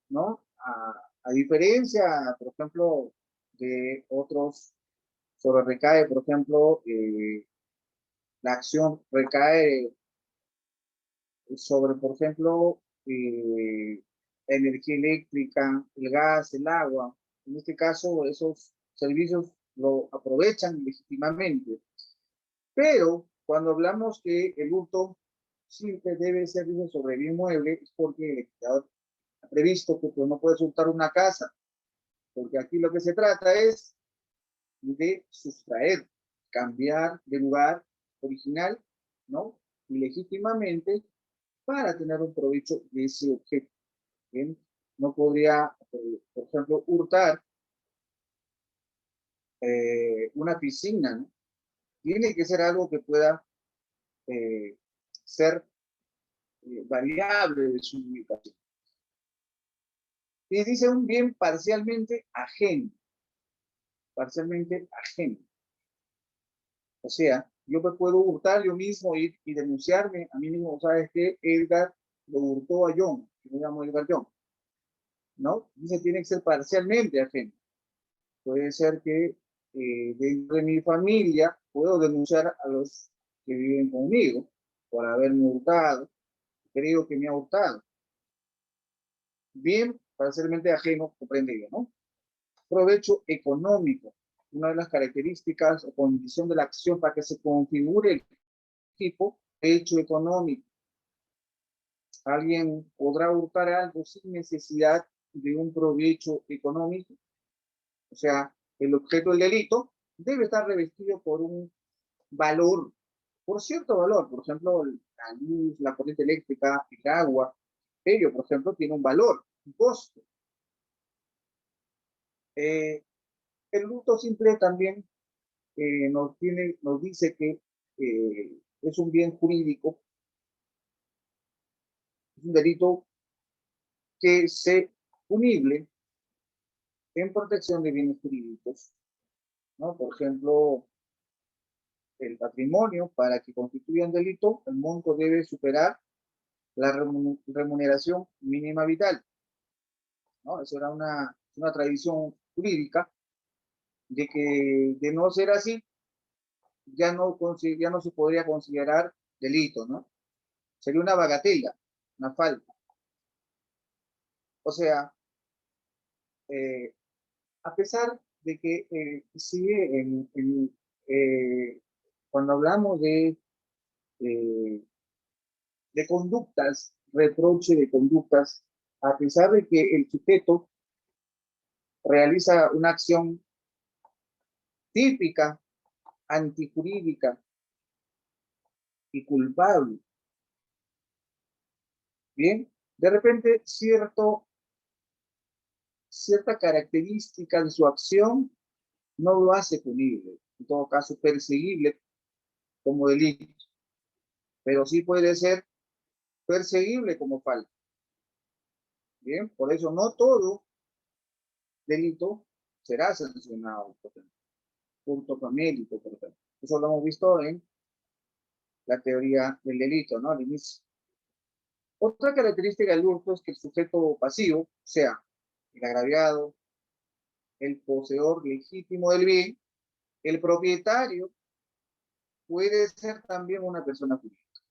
¿no? A diferencia, por ejemplo, de otros, sobre recae, por ejemplo, la acción recae sobre, por ejemplo, energía eléctrica, el gas, el agua. En este caso, esos servicios lo aprovechan legítimamente. Pero cuando hablamos que el hurto simple debe ser sobre bien mueble, es porque el legislador ha previsto que pues, no puedes hurtar una casa, porque aquí lo que se trata es de sustraer, cambiar de lugar original, ¿no? Ilegítimamente para tener un provecho de ese objeto. ¿Bien? No podría, por ejemplo, hurtar una piscina, ¿no? Tiene que ser algo que pueda ser variable de su ubicación. Y dice un bien parcialmente ajeno. Parcialmente ajeno. O sea, yo me puedo hurtar yo mismo y denunciarme a mí mismo. ¿Sabes qué? Edgar lo hurtó a John. Yo me llamo Edgar John. ¿No? Dice, tiene que ser parcialmente ajeno. Puede ser que dentro de mi familia puedo denunciar a los que viven conmigo por haberme hurtado, creo que me ha hurtado. Bien, parcialmente ajeno, comprendido, ¿no? Provecho económico. Una de las características o condición de la acción para que se configure el tipo hecho económico. Alguien podrá hurtar algo sin necesidad de un provecho económico. O sea, el objeto del delito debe estar revestido por un valor, por cierto valor. Por ejemplo, la luz, la corriente eléctrica, el agua, ello, por ejemplo, tiene un valor, un costo. El luto simple también nos dice que es un bien jurídico, es un delito que se punible en protección de bienes jurídicos, ¿no? Por ejemplo, el patrimonio, para que constituya un delito, el monto debe superar la remuneración mínima vital, ¿no? Esa era una tradición jurídica de que, de no ser así, ya no se podría considerar delito, ¿no? Sería una bagatela, una falta. O sea, eh, a pesar de que sigue cuando hablamos eh, de conductas, reproche de conductas, a pesar de que el sujeto realiza una acción típica, antijurídica y culpable, bien, de repente cierta característica de su acción no lo hace punible, en todo caso perseguible como delito, pero sí puede ser perseguible como falta. Bien, por eso no todo delito será sancionado, por ejemplo, punto famélico, por ejemplo. Eso lo hemos visto en la teoría del delito, ¿no? Al inicio. Otra característica del hurto es que el sujeto pasivo, o sea, el agraviado, el poseedor legítimo del bien, el propietario, puede ser también una persona jurídica.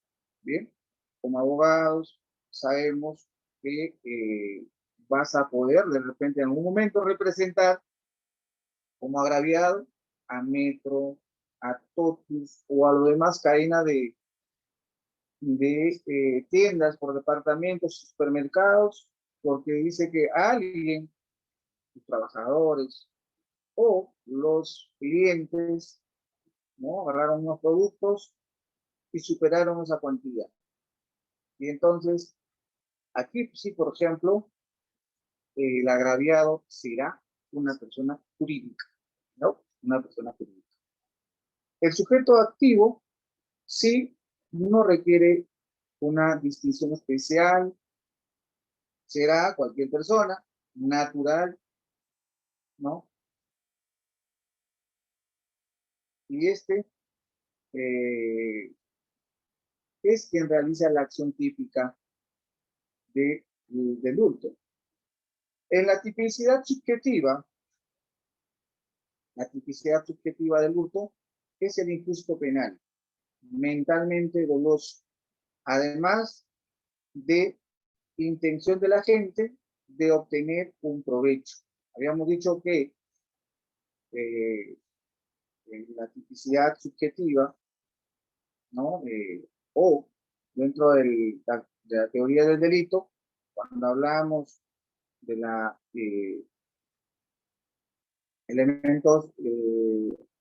Bien, como abogados sabemos que vas a poder de repente en algún momento representar como agraviado a Metro, a Totus o a lo demás cadena de tiendas por departamentos, supermercados, porque dice que alguien, los trabajadores o los clientes, ¿no? Agarraron unos productos y superaron esa cuantía. Y entonces, aquí sí, por ejemplo, el agraviado será una persona jurídica, ¿no? Una persona jurídica. El sujeto activo sí no requiere una distinción especial, será cualquier persona natural, ¿no? Y eh, es quien realiza la acción típica del hurto. En la tipicidad subjetiva del hurto es el injusto penal, mentalmente doloso, además de intención de la gente de obtener un provecho. Habíamos dicho que eh, en la tipicidad subjetiva, ¿no? O dentro de la teoría del delito, cuando hablamos de la elementos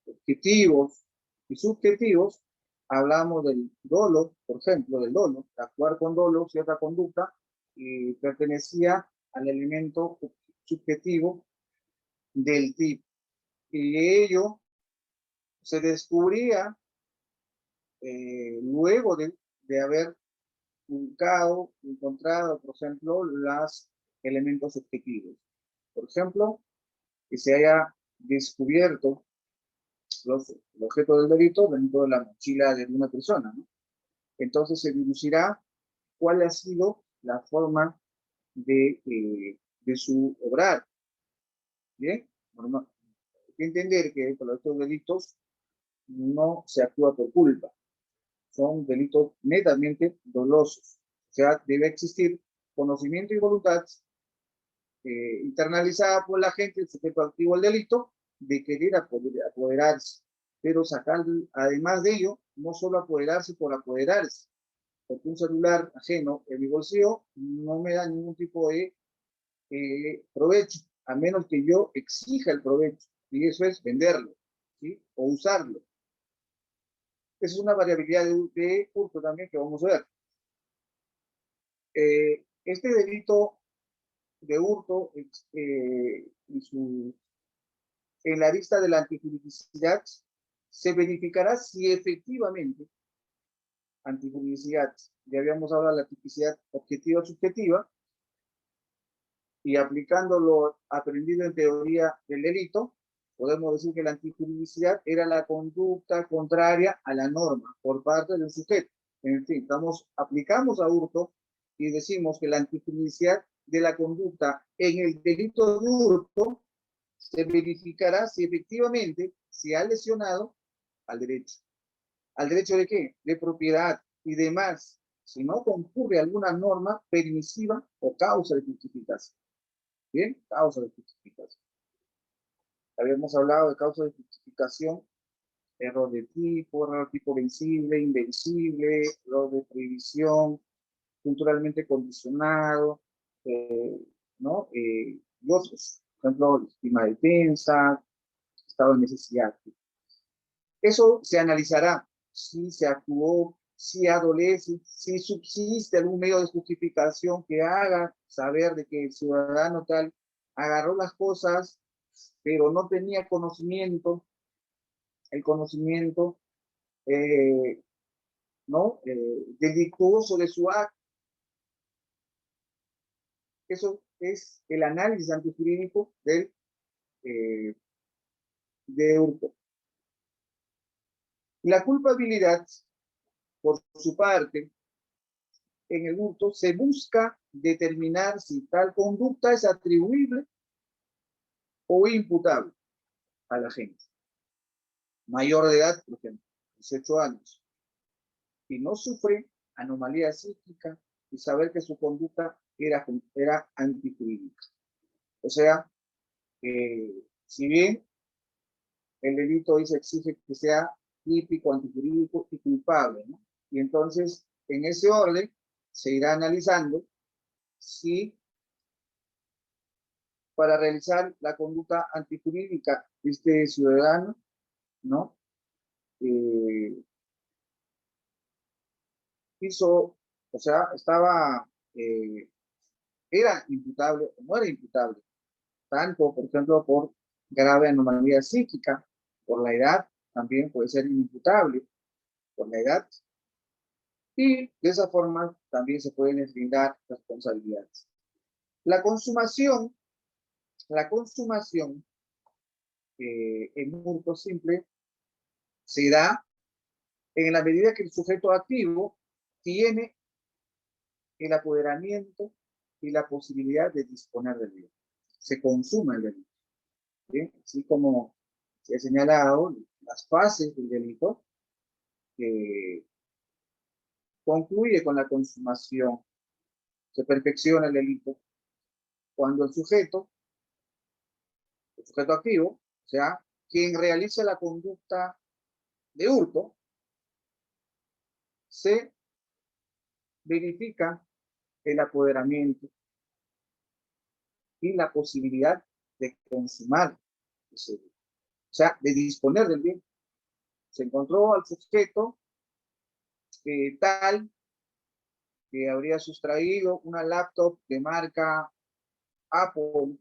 objetivos y subjetivos, hablamos del dolo, por ejemplo, del dolo, de actuar con dolo, cierta conducta, y pertenecía al elemento subjetivo del tipo. Y ello se descubría luego de haber encontrado, por ejemplo, los elementos objetivos. Por ejemplo, que se haya descubierto el objeto del delito dentro de la mochila de una persona, ¿no? Entonces se deducirá cuál ha sido la forma de su obrar. ¿Bien? Bueno, hay que entender que por estos delitos no se actúa por culpa, son delitos netamente dolosos. O sea, debe existir conocimiento y voluntad internalizada por la gente, el sujeto activo del delito, de querer apoderarse, pero sacar, además de ello, no solo apoderarse por apoderarse, porque un celular ajeno en mi bolsillo no me da ningún tipo de provecho, a menos que yo exija el provecho, y eso es venderlo. ¿sí? O usarlo. Esa es una variabilidad de hurto también que vamos a ver. Este delito de hurto en la vista de la antijuridicidad se verificará si efectivamente antijuridicidad, ya habíamos hablado de la tipicidad objetiva subjetiva, y aplicando lo aprendido en teoría del delito, podemos decir que la antijuridicidad era la conducta contraria a la norma por parte del sujeto. En fin, aplicamos a hurto y decimos que la antijuridicidad de la conducta en el delito de hurto se verificará si efectivamente se ha lesionado al derecho. ¿Al derecho de qué? De propiedad y demás, si no concurre alguna norma permisiva o causa de justificación. Bien, causa de justificación. Habíamos hablado de causa de justificación, error de tipo vencible, invencible, error de prohibición, culturalmente condicionado, ¿no? Y otros, por ejemplo, legítima defensa, estado de necesidad. Eso se analizará si se actuó, si adolece, si subsiste algún medio de justificación que haga saber de que el ciudadano tal agarró las cosas, pero no tenía conocimiento, el conocimiento ¿no? Delictuoso de su acto. Eso es el análisis antijurídico de hurto. La culpabilidad, por su parte, en el hurto se busca determinar si tal conducta es atribuible o imputable a la gente. Mayor de edad, por ejemplo, 18 años, y no sufre anomalía psíquica y saber que su conducta era antijurídica. O sea, si bien el delito se exige que sea típico, antijurídico y culpable, ¿no? Y entonces, en ese orden, se irá analizando si para realizar la conducta antijurídica este ciudadano, ¿no? Hizo, o sea, era imputable o no era imputable, tanto, por ejemplo, por grave anomalía psíquica, por la edad, también puede ser inimputable por la edad, y de esa forma también se pueden deslindar responsabilidades. La consumación en hurto simple se da en la medida que el sujeto activo tiene el apoderamiento y la posibilidad de disponer del bien. Se consuma el delito. ¿Bien? Así como se ha señalado, las fases del delito que concluye con la consumación, se perfecciona el delito cuando el sujeto activo, o sea, quien realiza la conducta de hurto, se verifica el apoderamiento y la posibilidad de consumar ese bien. O sea, de disponer del bien. Se encontró al sujeto tal que habría sustraído una laptop de marca Apple,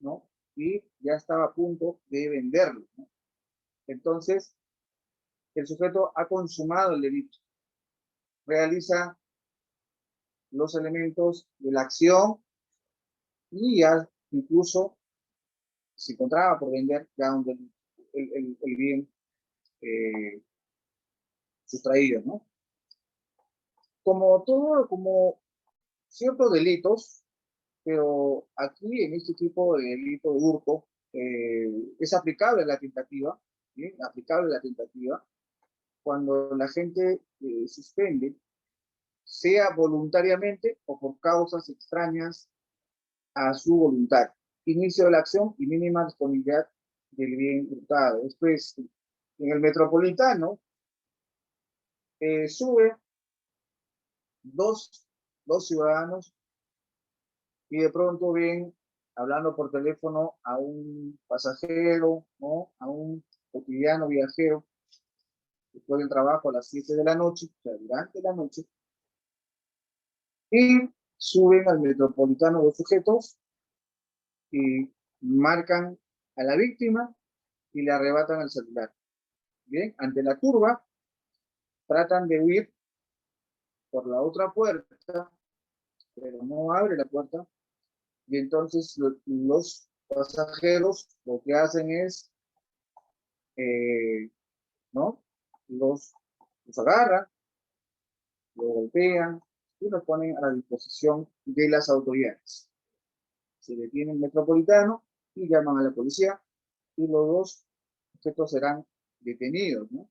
¿no? Y ya estaba a punto de venderlo, ¿no? Entonces, el sujeto ha consumado el delito, realiza los elementos de la acción y ya incluso se encontraba por vender ya el bien sustraído, ¿no? Como ciertos delitos, pero aquí en este tipo de delito de hurto es aplicable la tentativa, ¿sí? Aplicable la tentativa cuando la gente suspende, sea voluntariamente o por causas extrañas a su voluntad. Inicio de la acción y mínima disponibilidad del bien hurtado. Esto es, en el metropolitano, sube dos ciudadanos y de pronto ven hablando por teléfono a un pasajero, ¿no? A un cotidiano viajero, después del trabajo a las 7 de la noche, o sea, durante la noche, y suben al metropolitano los sujetos y marcan a la víctima y le arrebatan el celular. Bien, ante la turba, tratan de huir por la otra puerta, pero no abre la puerta, y entonces los pasajeros lo que hacen es, ¿no? Los, los agarran, los golpean y los ponen a la disposición de las autoridades. Se detiene el metropolitano y llaman a la policía y los dos sujetos serán detenidos, ¿no?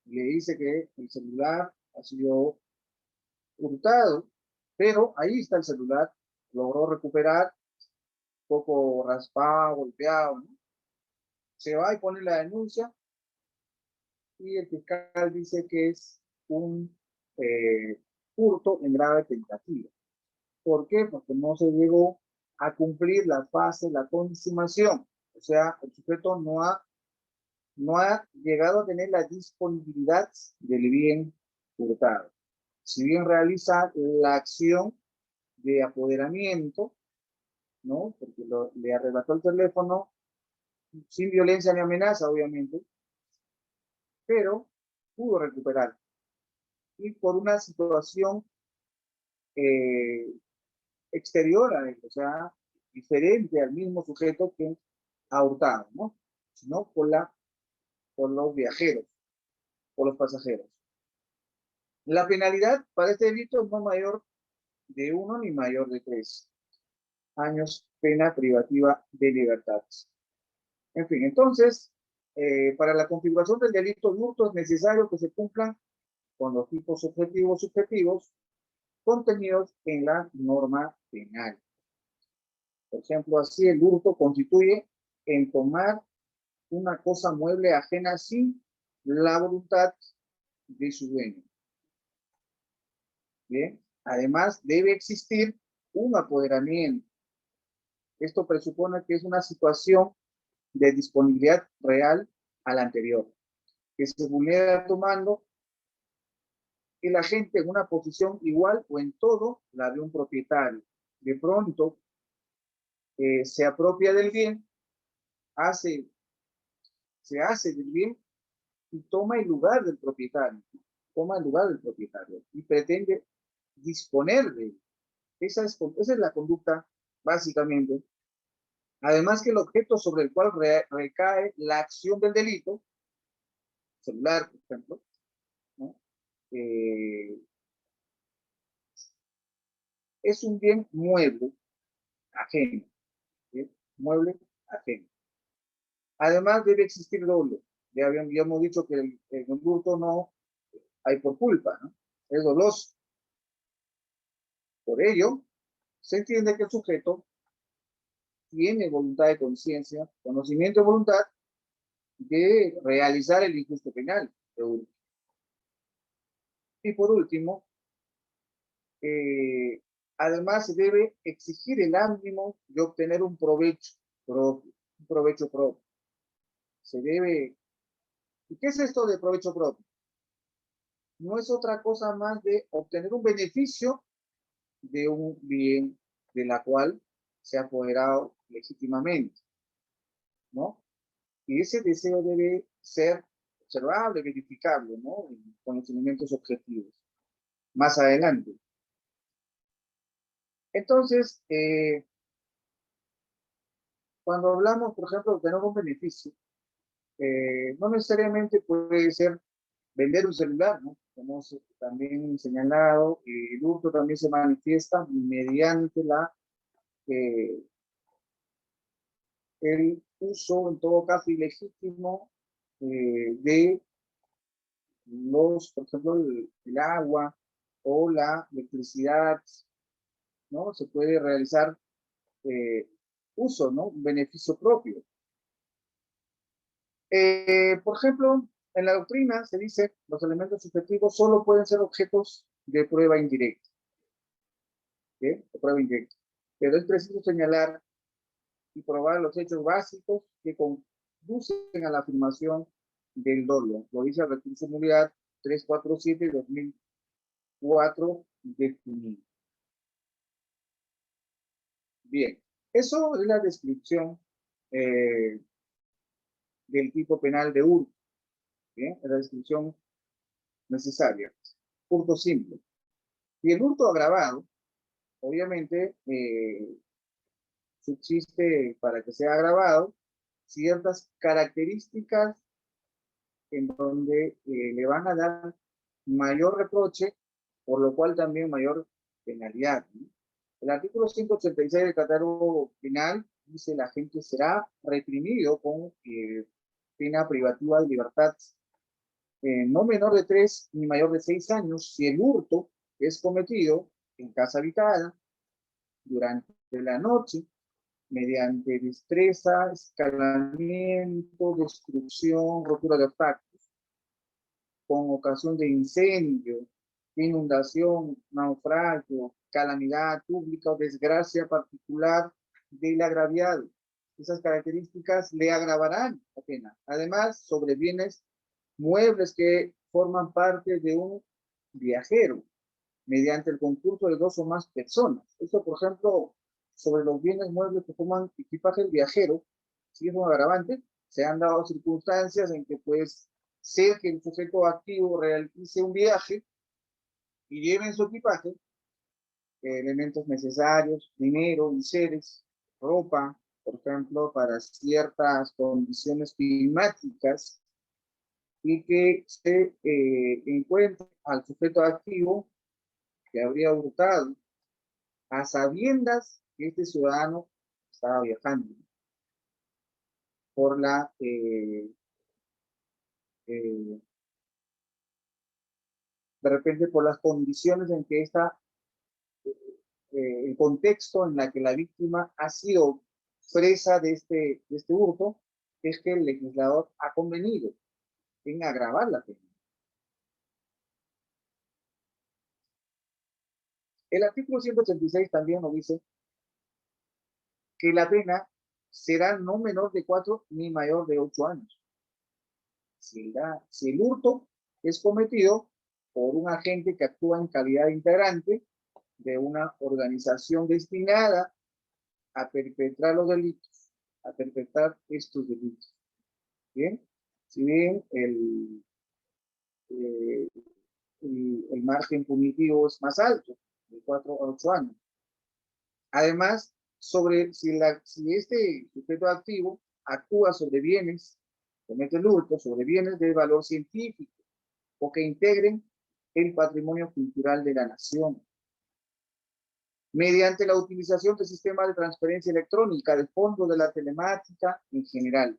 Le dice que el celular ha sido hurtado, pero ahí está el celular, logró recuperar, un poco raspado, golpeado, ¿no? Se va y pone la denuncia y el fiscal dice que es un hurto en grave tentativa. ¿Por qué? Porque no se llegó a cumplir la fase, la consumación. O sea, el sujeto no ha llegado a tener la disponibilidad del bien hurtado. Si bien realiza la acción de apoderamiento, ¿no? Porque le arrebató el teléfono sin violencia ni amenaza, obviamente, pero pudo recuperar. Y por una situación eh, exterior a él, o sea, diferente al mismo sujeto que ha hurtado, ¿no? Sino por los viajeros, por los pasajeros. La penalidad para este delito es no mayor de 1 ni mayor de 3 años pena privativa de libertad. En fin, entonces, para la configuración del delito de hurto es necesario que se cumplan con los tipos objetivos subjetivos contenidos en la norma penal. Por ejemplo, así el hurto constituye en tomar una cosa mueble ajena sin la voluntad de su dueño. Bien, además debe existir un apoderamiento. Esto presupone que es una situación de disponibilidad real a la anterior, que se vulnera tomando el agente en una posición igual o en todo la de un propietario. De pronto se apropia del bien, se hace del bien y toma el lugar del propietario, y pretende disponer de él. Esa es la conducta, básicamente. Además que el objeto sobre el cual recae la acción del delito, celular, por ejemplo, ¿no? Es un bien mueble ajeno, ¿sí? Mueble ajeno. Además debe existir dolo. Ya habíamos dicho que el hurto no hay por culpa, ¿no? Es doloso. Por ello, se entiende que el sujeto tiene voluntad de conciencia, conocimiento y voluntad de realizar el injusto penal. Y por último, además se debe exigir el ánimo de obtener un provecho propio. Un provecho propio. Se debe... ¿Y qué es esto de provecho propio? No es otra cosa más de obtener un beneficio de un bien de la cual se ha apoderado legítimamente, ¿no? Y ese deseo debe ser observable, verificable, ¿no? En conocimientos objetivos. Más adelante. Entonces, cuando hablamos, por ejemplo, de tener un beneficio, no necesariamente puede ser vender un celular, ¿no? Como también señalado, el hurto también se manifiesta mediante el uso, en todo caso ilegítimo, de por ejemplo, el agua o la electricidad, ¿no? Se puede realizar uso, ¿no? Un beneficio propio. Por ejemplo, en la doctrina se dice los elementos subjetivos solo pueden ser objetos de prueba indirecta. ¿Sí? De prueba indirecta. Pero es preciso señalar y probar los hechos básicos que conducen a la afirmación del dolo. Lo dice el recurso nulidad 347-2004 definido. Bien, eso es la descripción del tipo penal de hurto. Bien, es la descripción necesaria. Hurto simple. Y el hurto agravado, obviamente, subsiste para que sea agravado ciertas características en donde le van a dar mayor reproche, por lo cual también mayor penalidad, ¿no? El artículo 186 del catálogo penal dice: el agente será reprimido con pena privativa de libertad no menor de 3 ni mayor de 6 años si el hurto es cometido en casa habitada durante la noche mediante destreza, escalamiento, destrucción, rotura de obstáculos, con ocasión de incendio, inundación, naufragio, calamidad pública o desgracia particular del agraviado. Esas características le agravarán la pena. Además, sobre bienes muebles que forman parte de un viajero, mediante el concurso de 2 o más personas. Esto, por ejemplo, sobre los bienes muebles que forman equipaje del viajero, si es un agravante, se han dado circunstancias en que pues ser que el sujeto activo realice un viaje y lleve en su equipaje elementos necesarios, dinero, enseres, ropa, por ejemplo, para ciertas condiciones climáticas, y que se encuentre al sujeto activo que habría hurtado a sabiendas que este ciudadano estaba viajando por la de repente por las condiciones en que está el contexto en la que la víctima ha sido presa de este hurto, es que el legislador ha convenido en agravar la pena. El artículo 186 también nos dice que la pena será no menor de 4 ni mayor de 8 años. Si el hurto es cometido por un agente que actúa en calidad de integrante de una organización destinada a perpetrar los delitos, a perpetrar estos delitos. Bien, si bien el margen punitivo es más alto, de 4 a 8 años. Además, si este sujeto activo actúa sobre bienes, comete el hurto sobre bienes de valor científico o que integren el patrimonio cultural de la nación, mediante la utilización del sistema de transferencia electrónica de fondos de la telemática en general,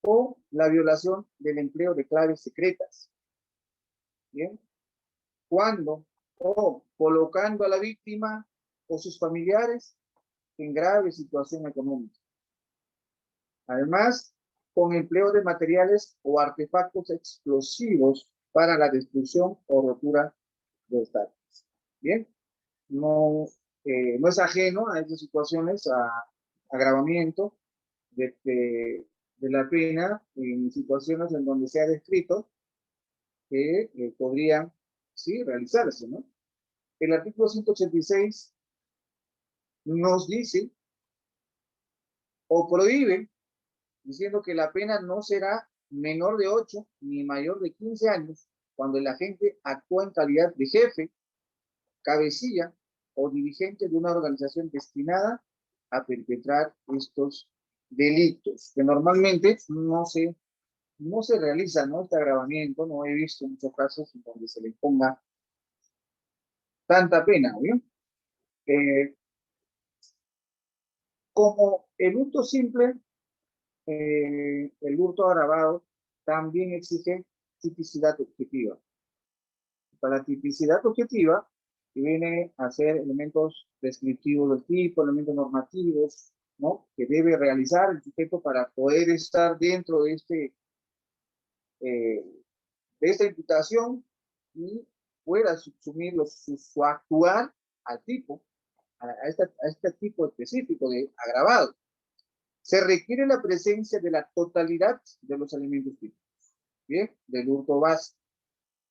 o la violación del empleo de claves secretas. Bien, cuando o colocando a la víctima o sus familiares en grave situación económica. Además, con empleo de materiales o artefactos explosivos para la destrucción o rotura de obstáculos. Bien, no es ajeno a estas situaciones, a agravamiento de la pena en situaciones en donde se ha descrito que podrían, sí, realizarse, ¿no? El artículo 186 nos dice o prohíbe, diciendo que la pena no será menor de 8 ni mayor de 15 años cuando el agente actúa en calidad de jefe, cabecilla o dirigente de una organización destinada a perpetrar estos delitos, que normalmente no se realiza, ¿no? Este agravamiento, no he visto muchos casos en donde se le ponga tanta pena, ¿bien? Como el hurto simple, el hurto agravado también exige tipicidad objetiva. Para la tipicidad objetiva, que viene a ser elementos descriptivos del tipo, elementos normativos, ¿no?, que debe realizar el sujeto para poder estar dentro de esta imputación y pueda subsumir su actuar al tipo, a este tipo específico de agravado. se requiere la presencia de la totalidad de los elementos típicos, ¿bien? Del hurto base,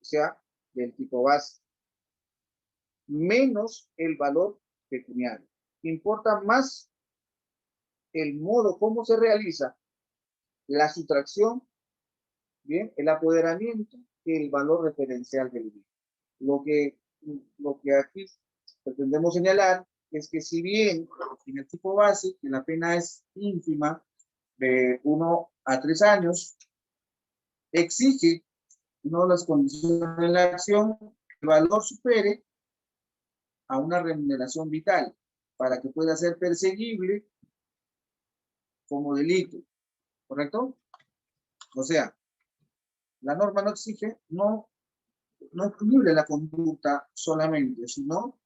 o sea, del tipo base, menos el valor pecuniario. Importa más el modo como se realiza la sustracción, bien, el apoderamiento, que el valor referencial del bien. Lo que aquí pretendemos señalar es que si bien en el tipo base, que la pena es ínfima, de 1 a 3 años, exige una de las condiciones de la acción que el valor supere a una remuneración vital para que pueda ser perseguible como delito, ¿correcto? O sea, la norma no exige, no prohíbe la conducta solamente, sino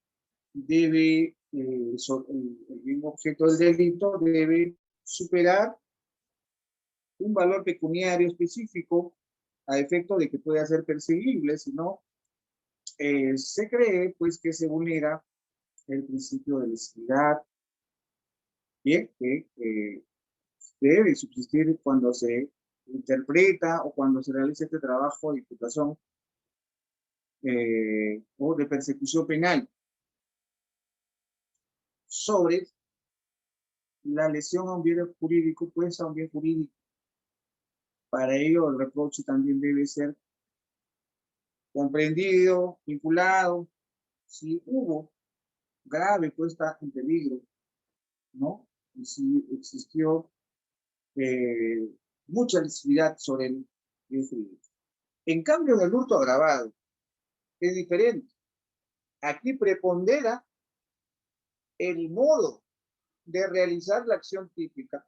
debe, el mismo objeto del delito debe superar un valor pecuniario específico a efecto de que pueda ser perseguible, si no, se cree pues que se vulnera el principio de lesividad, bien, que debe subsistir cuando se interpreta o cuando se realiza este trabajo de imputación o de persecución penal sobre la lesión a un bien jurídico, pues a un bien jurídico. Para ello, el reproche también debe ser comprendido, vinculado, si hubo grave puesta en peligro, ¿no? Y si existió mucha lesividad sobre el bien jurídico. En cambio, en el hurto agravado es diferente. Aquí prepondera el modo de realizar la acción típica,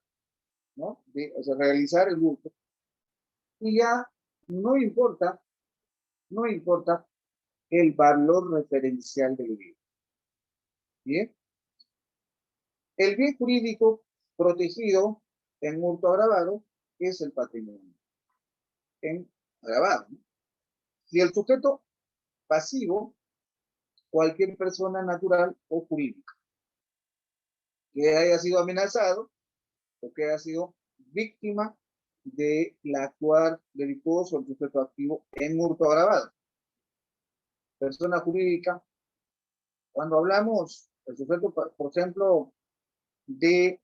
¿no? O sea, realizar el hurto. Y ya no importa el valor referencial del bien. Bien. El bien jurídico protegido en hurto agravado es el patrimonio. En agravado, ¿no? Y el sujeto pasivo, cualquier persona natural o jurídica que haya sido amenazado o que haya sido víctima de la actuar delictuoso el sujeto activo en hurto agravado. Persona jurídica, cuando hablamos, el sujeto, por ejemplo, de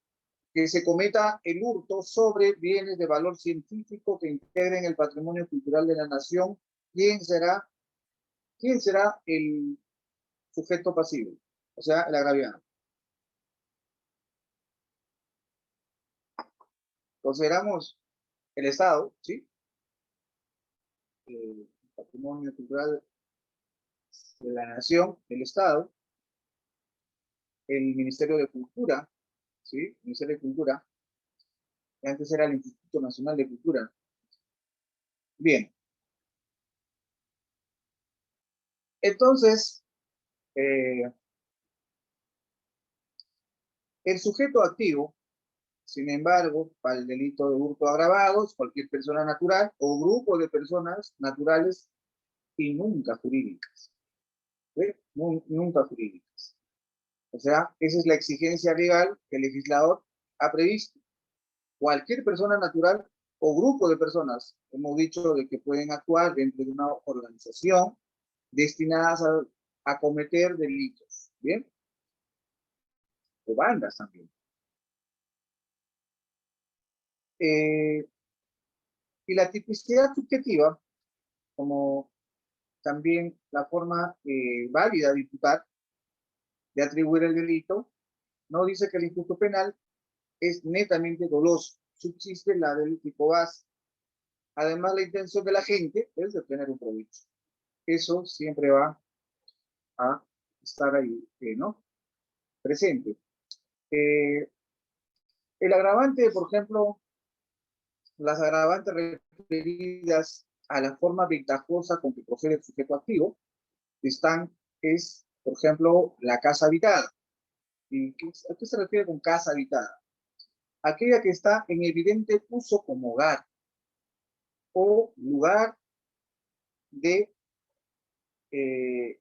que se cometa el hurto sobre bienes de valor científico que integren el patrimonio cultural de la nación, ¿quién será el sujeto pasivo? O sea, el agraviado. Consideramos el Estado, ¿sí? El patrimonio cultural de la nación, el Estado, el Ministerio de Cultura, ¿sí? El Ministerio de Cultura, que antes era el Instituto Nacional de Cultura. Bien. Entonces, el sujeto activo, sin embargo, para el delito de hurto agravado, es cualquier persona natural o grupo de personas naturales y nunca jurídicas. ¿Sí? Nunca jurídicas. O sea, esa es la exigencia legal que el legislador ha previsto. Cualquier persona natural o grupo de personas, hemos dicho de que pueden actuar dentro de una organización destinadas a cometer delitos, ¿bien? O bandas también. Y la tipicidad subjetiva, como también la forma válida de imputar, de atribuir el delito, no dice que el injusto penal es netamente doloso, subsiste la del tipo base. Además, la intención de la gente es de obtener un provecho. Eso siempre va a estar ahí, ¿no? Presente. El agravante, por ejemplo, las agravantes referidas a la forma ventajosa con que procede el sujeto activo, por ejemplo, la casa habitada. ¿Y a qué se refiere con casa habitada? Aquella que está en evidente uso como hogar o lugar de, eh,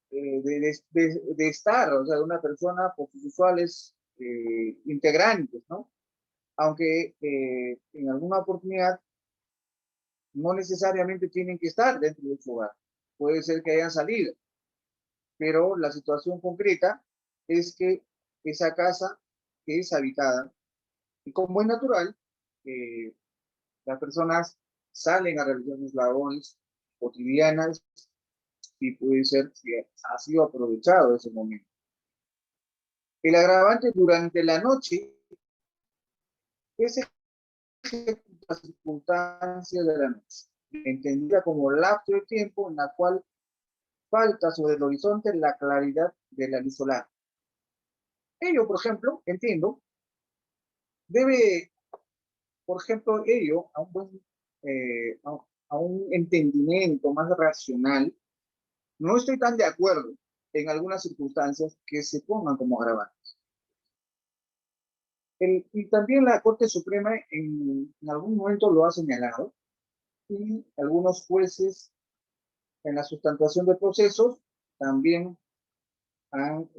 de estar, o sea, de una persona por sus usuales integrantes, ¿no? Aunque en alguna oportunidad no necesariamente tienen que estar dentro de su hogar. Puede ser que hayan salido, pero la situación concreta es que esa casa es habitada y como es natural, eh, las personas salen a realizar sus labores cotidianas y puede ser que ha sido aprovechado ese momento. El agravante durante la noche es las circunstancias de la noche, entendida como lapso de tiempo en la cual falta sobre el horizonte la claridad de la luz solar. Ello, por ejemplo, entiendo, debe, por ejemplo, ello a un buen, a un entendimiento más racional. No estoy tan de acuerdo en algunas circunstancias que se pongan como agravantes. Y también la Corte Suprema en algún momento lo ha señalado y algunos jueces en la sustentación de procesos también han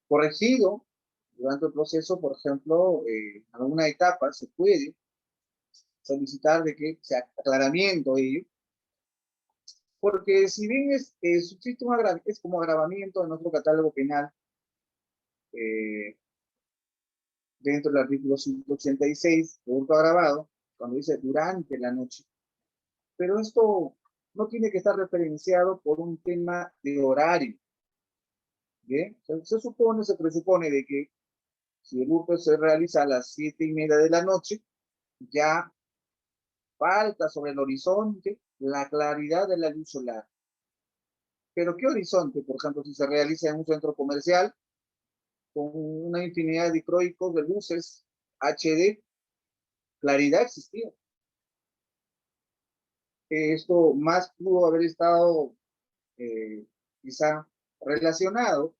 corregido durante el proceso, por ejemplo, en alguna etapa se puede solicitar de que sea aclaramiento de ello, porque si bien subsiste es como agravamiento en nuestro catálogo penal, eh, dentro del artículo 186, de hurto agravado, cuando dice durante la noche, pero esto no tiene que estar referenciado por un tema de horario, ¿bien? Se presupone de que si el hurto se realiza a las 7:30 de la noche, ya falta sobre el horizonte la claridad de la luz solar. Pero ¿qué horizonte? Por ejemplo, si se realiza en un centro comercial con una infinidad de dicroicos de luces HD, claridad existía. Esto más pudo haber estado quizá relacionado,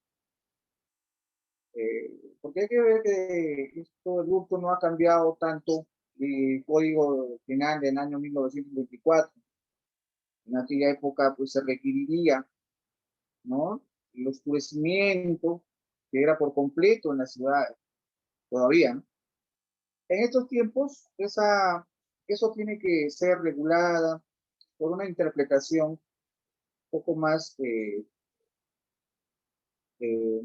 porque hay que ver que esto del hurto no ha cambiado tanto el código penal del año 1924. En aquella época pues se requeriría, ¿no?, el oscurecimiento que era por completo en la ciudad todavía, ¿no? En estos tiempos eso tiene que ser regulada por una interpretación un poco eh,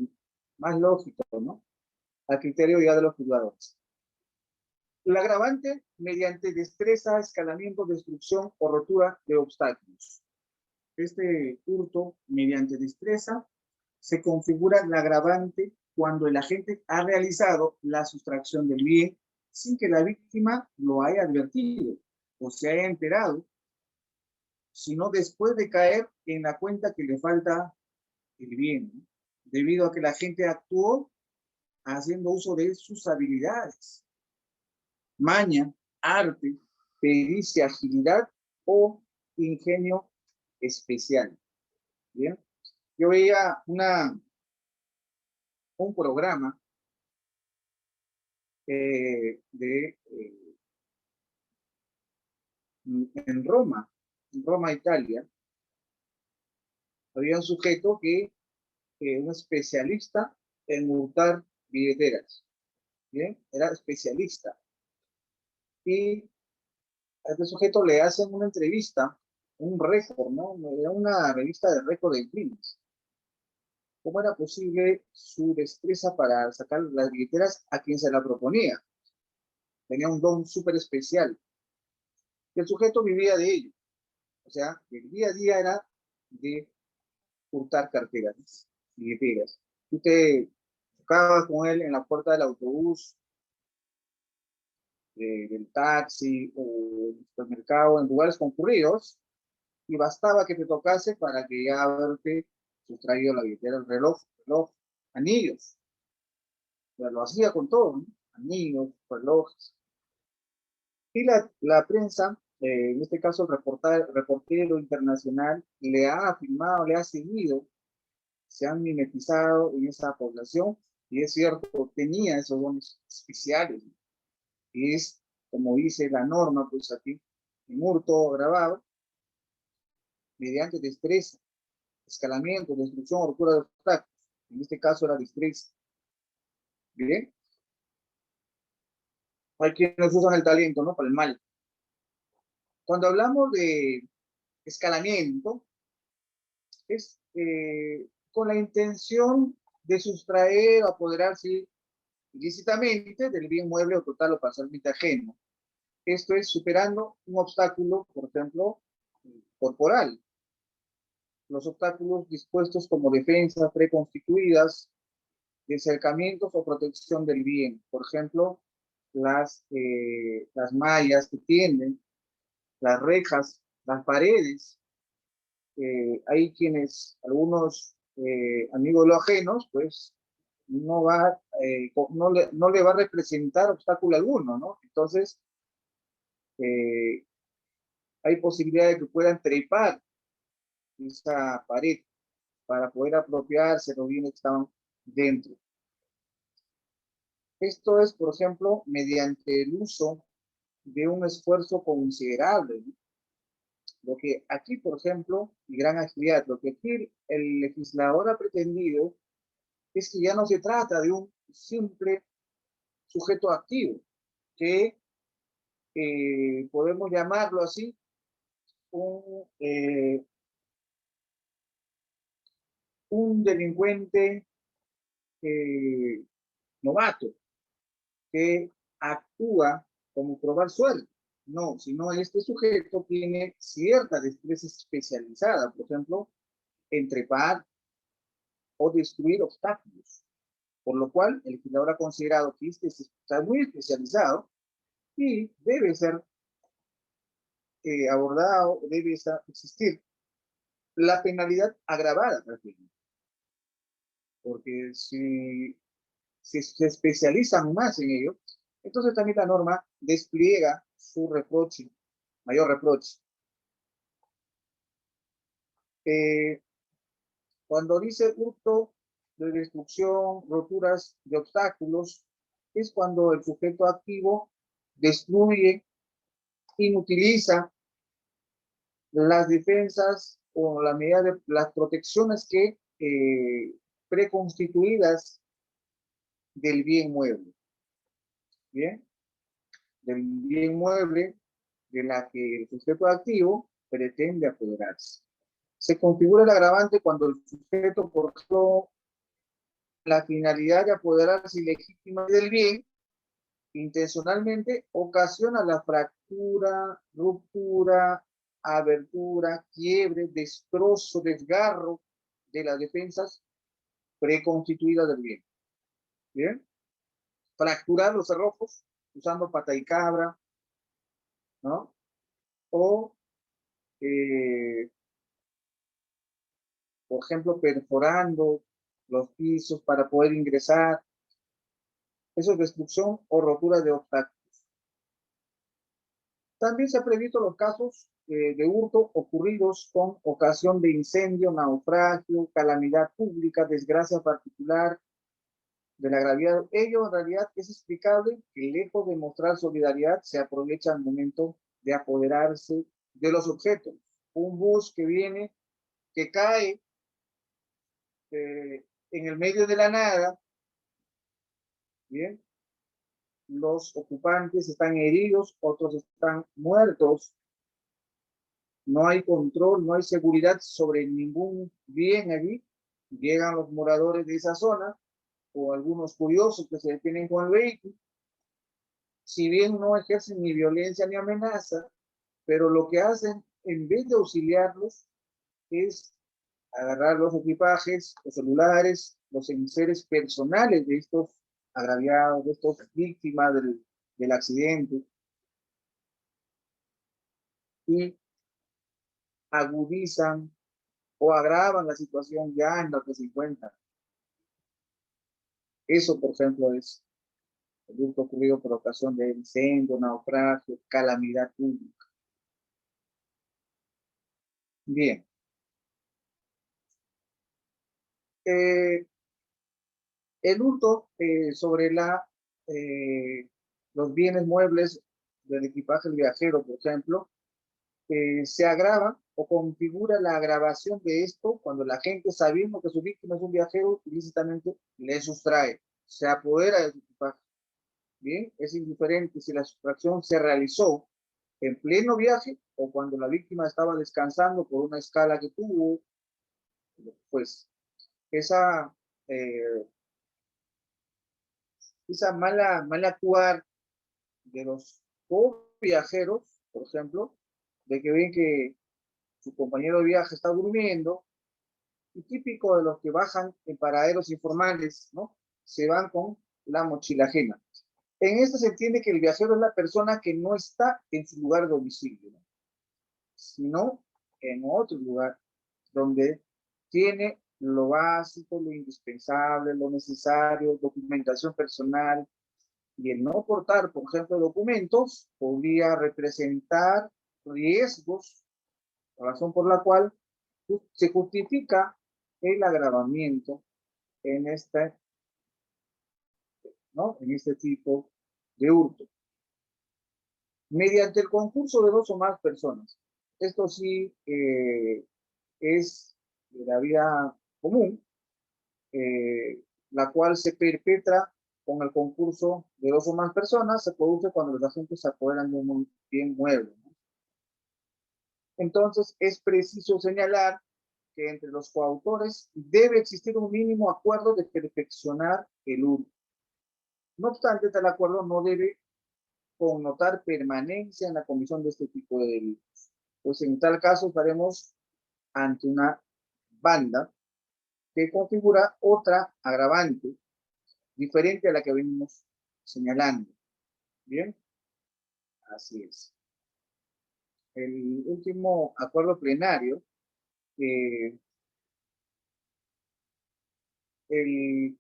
más lógica, ¿no?, al criterio ya de los juzgadores. El agravante mediante destreza, escalamiento, destrucción o rotura de obstáculos. Este hurto mediante destreza se configura el agravante cuando el agente ha realizado la sustracción del bien sin que la víctima lo haya advertido o se haya enterado, sino después de caer en la cuenta que le falta el bien, ¿no?, debido a que la agente actuó haciendo uso de sus habilidades, maña, arte, pericia, agilidad o ingenio especial. ¿Bien? Yo veía un programa en Roma, Italia. Había un sujeto un especialista en hurtar billeteras. ¿Bien? Era especialista. Y a este sujeto le hacen una entrevista, un récord, ¿no? Era una revista de récord de crímenes. ¿Cómo era posible su destreza para sacar las billeteras a quien se la proponía? Tenía un don súper especial. Y el sujeto vivía de ello. O sea, el día a día era de hurtar carteras, billeteras. Usted tocaba con él en la puerta del autobús, del taxi o del supermercado, en lugares concurridos, y bastaba que te tocase para que ya haberte sustraído la billetera, el reloj, anillos. O sea, lo hacía con todo, ¿no? Anillos, relojes. Y la prensa, en este caso el reportero internacional, le ha afirmado, le ha seguido, se han mimetizado en esa población, y es cierto, tenía esos dones especiales, ¿no? Y es, como dice la norma, pues aquí, en hurto agravado, mediante destreza, escalamiento, destrucción o ruptura de obstáculos. En este caso era destreza. Bien. Hay quienes usan el talento, ¿no? Para el mal. Cuando hablamos de escalamiento, es con la intención de sustraer o apoderarse ilícitamente del bien mueble o total o parcialmente ajeno. Esto es superando un obstáculo, por ejemplo, corporal. Los obstáculos dispuestos como defensas preconstituidas de acercamientos o protección del bien. Por ejemplo, las mallas que tienden, las rejas, las paredes. Hay quienes, algunos amigos de lo ajenos, pues no le va a representar obstáculo alguno, ¿no? Entonces, eh, hay posibilidad de que puedan trepar esa pared para poder apropiarse de los bienes que estaban dentro. Esto es, por ejemplo, mediante el uso de un esfuerzo considerable, ¿no? Lo que aquí, por ejemplo, y gran agilidad, lo que aquí el legislador ha pretendido es que ya no se trata de un simple sujeto activo, que podemos llamarlo así, un delincuente eh, novato, que actúa como probar suerte. No, sino este sujeto tiene cierta destreza especializada, por ejemplo, en trepar o destruir obstáculos. Por lo cual, el legislador ha considerado que este está muy especializado y debe ser abordado, debe existir la penalidad agravada, porque si se especializan más en ello, entonces también la norma despliega su reproche, mayor reproche. Cuando dice hurto de destrucción, roturas de obstáculos, es cuando el sujeto activo destruye, inutiliza las defensas o la medida de las protecciones que preconstituidas del bien mueble. Bien, del bien mueble de la que el sujeto activo pretende apoderarse. Se configura el agravante cuando el sujeto, por ejemplo, la finalidad de apoderarse ilegítimamente del bien, intencionalmente ocasiona la fractura, ruptura, abertura, quiebre, destrozo, desgarro de las defensas preconstituidas del bien. ¿Bien? Fracturar los cerrojos usando pata y cabra, ¿no? O, por ejemplo, perforando los pisos para poder ingresar. Eso es destrucción o rotura de obstáculos. También se han previsto los casos de hurto ocurridos con ocasión de incendio, naufragio, calamidad pública, desgracia particular de la gravedad. Ello en realidad es explicable que lejos de mostrar solidaridad se aprovecha al momento de apoderarse de los objetos. Un bus que viene, que cae en el medio de la nada, ¿bien? Los ocupantes están heridos, otros están muertos, no hay control, no hay seguridad sobre ningún bien allí. Llegan los moradores de esa zona o algunos curiosos que se detienen con el vehículo. Si bien no ejercen ni violencia ni amenaza, pero lo que hacen en vez de auxiliarlos es agarrar los equipajes, los celulares, los enseres personales de estos agraviados, de estas víctimas del accidente, y agudizan o agravan la situación ya en la que se encuentran. Eso, por ejemplo, es el hurto ocurrido por ocasión de incendio, naufragio, calamidad pública. Bien. El hurto sobre los bienes muebles del equipaje del viajero, por ejemplo, se agrava o configura la agravación de esto cuando la gente, sabiendo que su víctima es un viajero, ilícitamente le sustrae. se apodera de su equipaje. Bien, es indiferente si la sustracción se realizó en pleno viaje o cuando la víctima estaba descansando por una escala que tuvo. Pues esa, eh, esa mal actuar de los viajeros, por ejemplo, de que ven que su compañero de viaje está durmiendo, y típico de los que bajan en paraderos informales, ¿no? Se van con la mochila ajena. En esto se entiende que el viajero es la persona que no está en su lugar de domicilio, ¿no? Sino en otro lugar donde tiene lo básico, lo indispensable, lo necesario, documentación personal, y el no portar, por ejemplo, documentos podría representar riesgos, razón por la cual se justifica el agravamiento en este, ¿no? En este tipo de hurto. Mediante el concurso de 2 o más personas. Esto sí es de la vida común, la cual se perpetra con el concurso de 2 o más personas, se produce cuando los agentes se apoderan de un bien mueble, ¿no? Entonces, es preciso señalar que entre los coautores debe existir un mínimo acuerdo de perfeccionar el hurto. No obstante, tal acuerdo no debe connotar permanencia en la comisión de este tipo de delitos. Pues en tal caso estaremos ante una banda que configura otra agravante diferente a la que venimos señalando. Bien, así es. El último acuerdo plenario, el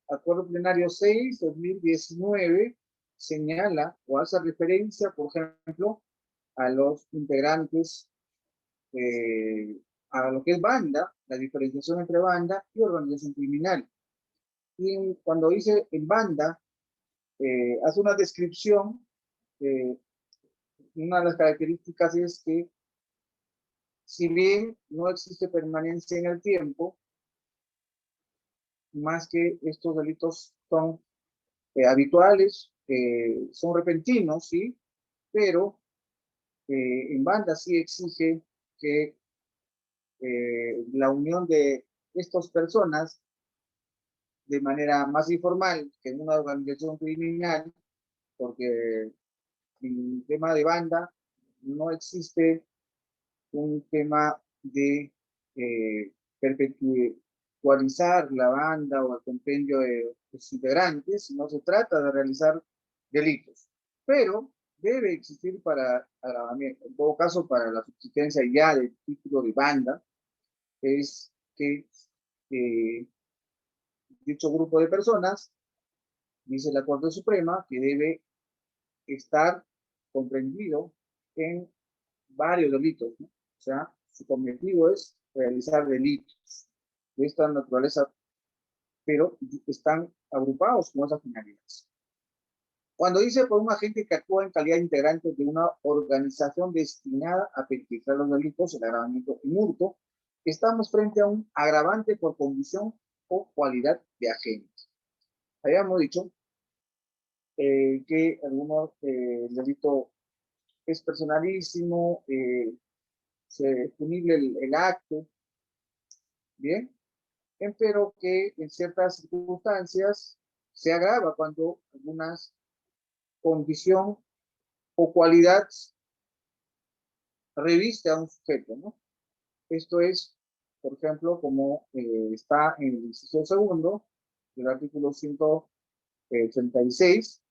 acuerdo plenario 6/2019, señala o hace referencia, por ejemplo, a los integrantes, a lo que es banda, la diferenciación entre banda y organización criminal. Y cuando dice en banda, hace una descripción. Una de las características es que, si bien no existe permanencia en el tiempo, más que estos delitos son habituales, son repentinos, ¿sí? Pero en banda sí exige que la unión de estas personas de manera más informal que en una organización criminal, porque en el tema de banda no existe un tema de perpetualizar la banda o el compendio de sus integrantes, sino se trata de realizar delitos. Pero debe existir para agravamiento, en todo caso para la subsistencia ya del título de banda, es que dicho grupo de personas, dice la Corte Suprema, que debe estar comprendido en varios delitos, ¿no? O sea, su objetivo es realizar delitos de esta naturaleza, pero están agrupados con esas finalidades. Cuando dice por un agente que actúa en calidad de integrante de una organización destinada a perpetrar los delitos, el agravamiento en hurto, estamos frente a un agravante por condición o cualidad de agente. Habíamos dicho que algunos el delito es personalísimo, es punible el acto, bien, pero que en ciertas circunstancias se agrava cuando alguna condición o cualidad reviste a un sujeto, ¿no? Esto es, por ejemplo, como está en el inciso segundo del artículo 186,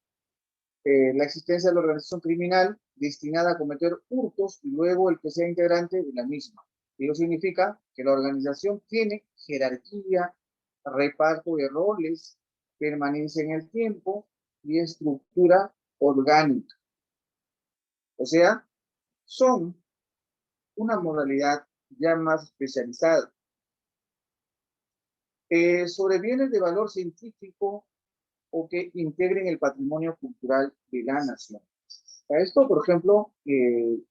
la existencia de la organización criminal destinada a cometer hurtos y luego el que sea integrante de la misma. Ello significa que la organización tiene jerarquía, reparto de roles, permanencia en el tiempo y estructura orgánica. O sea, son una modalidad ya más especializada. Sobre bienes de valor científico o que integren el patrimonio cultural de la nación. Para esto, por ejemplo,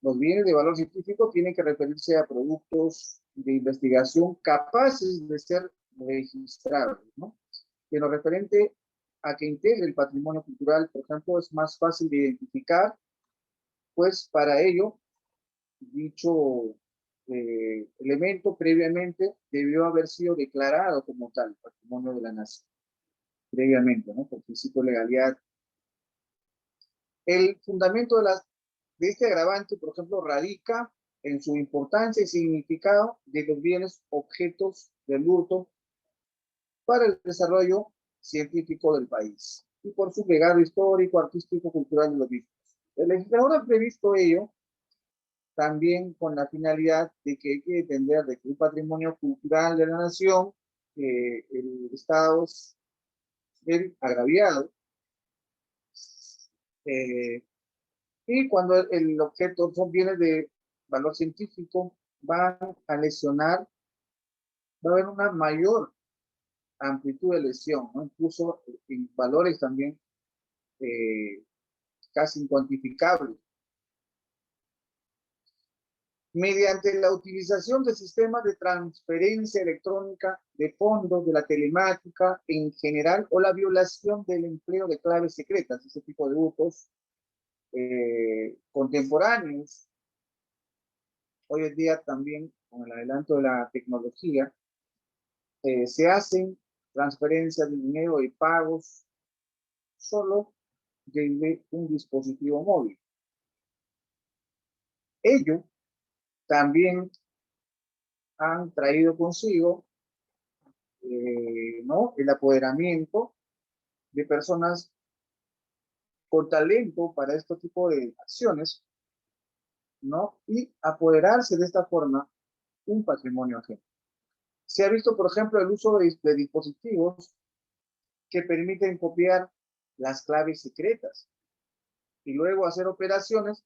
los bienes de valor científico tienen que referirse a productos de investigación capaces de ser registrables, ¿no? En lo referente a que integre el patrimonio cultural, por ejemplo, es más fácil de identificar, pues para ello, dicho elemento previamente debió haber sido declarado como tal, patrimonio de la nación, previamente, ¿no? Por principio de legalidad. El fundamento de este agravante, por ejemplo, radica en su importancia y significado de los bienes objetos del hurto para el desarrollo científico del país y por su legado histórico, artístico, cultural de los mismos. El legislador ha previsto ello también con la finalidad de que hay que entender de que un patrimonio cultural de la nación, el Estado es el agraviado, y cuando el objeto son bienes de valor científico, van a lesionar, va a haber una mayor amplitud de lesión, ¿no? Incluso en valores también casi incuantificables. Mediante la utilización de sistemas de transferencia electrónica de fondos, de la telemática en general, o la violación del empleo de claves secretas, ese tipo de hurtos contemporáneos. Hoy en día también, con el adelanto de la tecnología, se hacen transferencias de dinero y pagos solo desde un dispositivo móvil. Ello también han traído consigo ¿no? el apoderamiento de personas con talento para este tipo de acciones, ¿no? Y apoderarse de esta forma un patrimonio ajeno. Se ha visto, por ejemplo, el uso de dispositivos que permiten copiar las claves secretas y luego hacer operaciones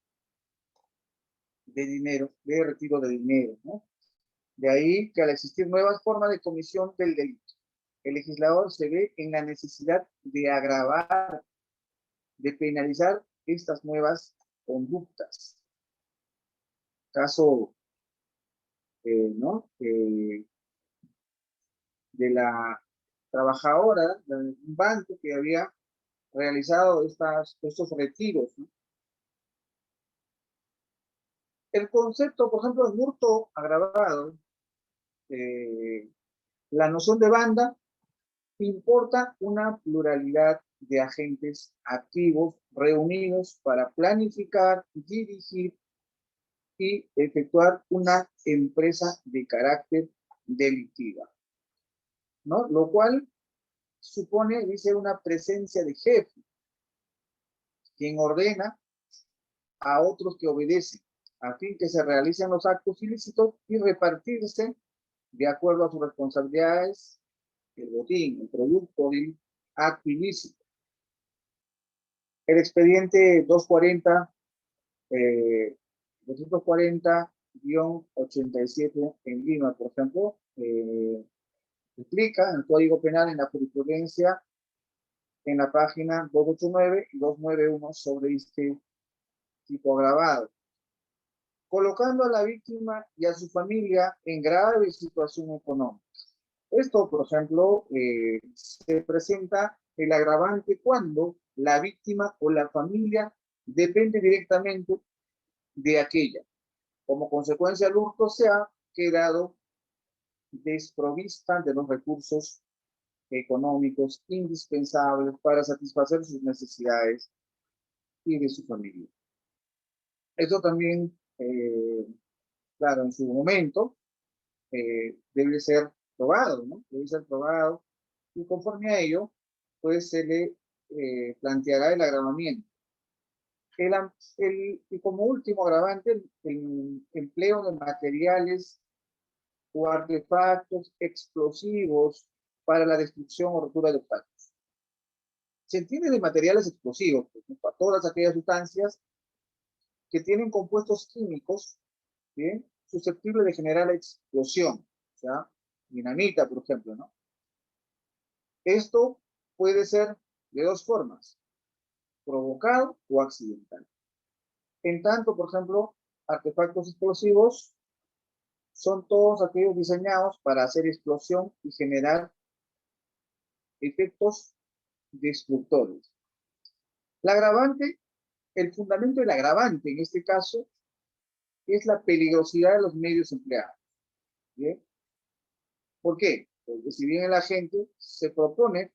de dinero, de retiro de dinero, ¿no? De ahí que al existir nuevas formas de comisión del delito, el legislador se ve en la necesidad de agravar, de penalizar estas nuevas conductas. Caso, ¿no? De la trabajadora de un banco que había realizado estos retiros, ¿no? El concepto, por ejemplo, de hurto agravado, la noción de banda importa una pluralidad de agentes activos reunidos para planificar, dirigir y efectuar una empresa de carácter delictiva, ¿no? Lo cual supone, dice, una presencia de jefe, quien ordena a otros que obedecen, a fin que se realicen los actos ilícitos y repartirse de acuerdo a sus responsabilidades el botín, el producto del acto ilícito. El expediente 240, 240-87 en Lima, por ejemplo, explica en el Código Penal, en la jurisprudencia, en la página 289 y 291 sobre este tipo agravado, colocando a la víctima y a su familia en grave situación económica. Esto, por ejemplo, se presenta el agravante cuando la víctima o la familia depende directamente de aquella. Como consecuencia, el hurto se ha quedado desprovista de los recursos económicos indispensables para satisfacer sus necesidades y de su familia. Esto también, claro, en su momento, debe ser probado, ¿no? Debe ser probado, y conforme a ello, pues se le planteará el agravamiento. Y como último agravante, el empleo de materiales o artefactos explosivos para la destrucción o rotura de objetos. Se entiende de materiales explosivos, por ejemplo, a todas aquellas sustancias que tienen compuestos químicos, ¿bien?, susceptibles de generar explosión, o sea, dinamita, por ejemplo, ¿no? Esto puede ser de dos formas, provocado o accidental. En tanto, por ejemplo, artefactos explosivos son todos aquellos diseñados para hacer explosión y generar efectos destructores. La agravante, el fundamento del agravante en este caso es la peligrosidad de los medios empleados. ¿Bien? ¿Por qué? Porque si bien el agente se propone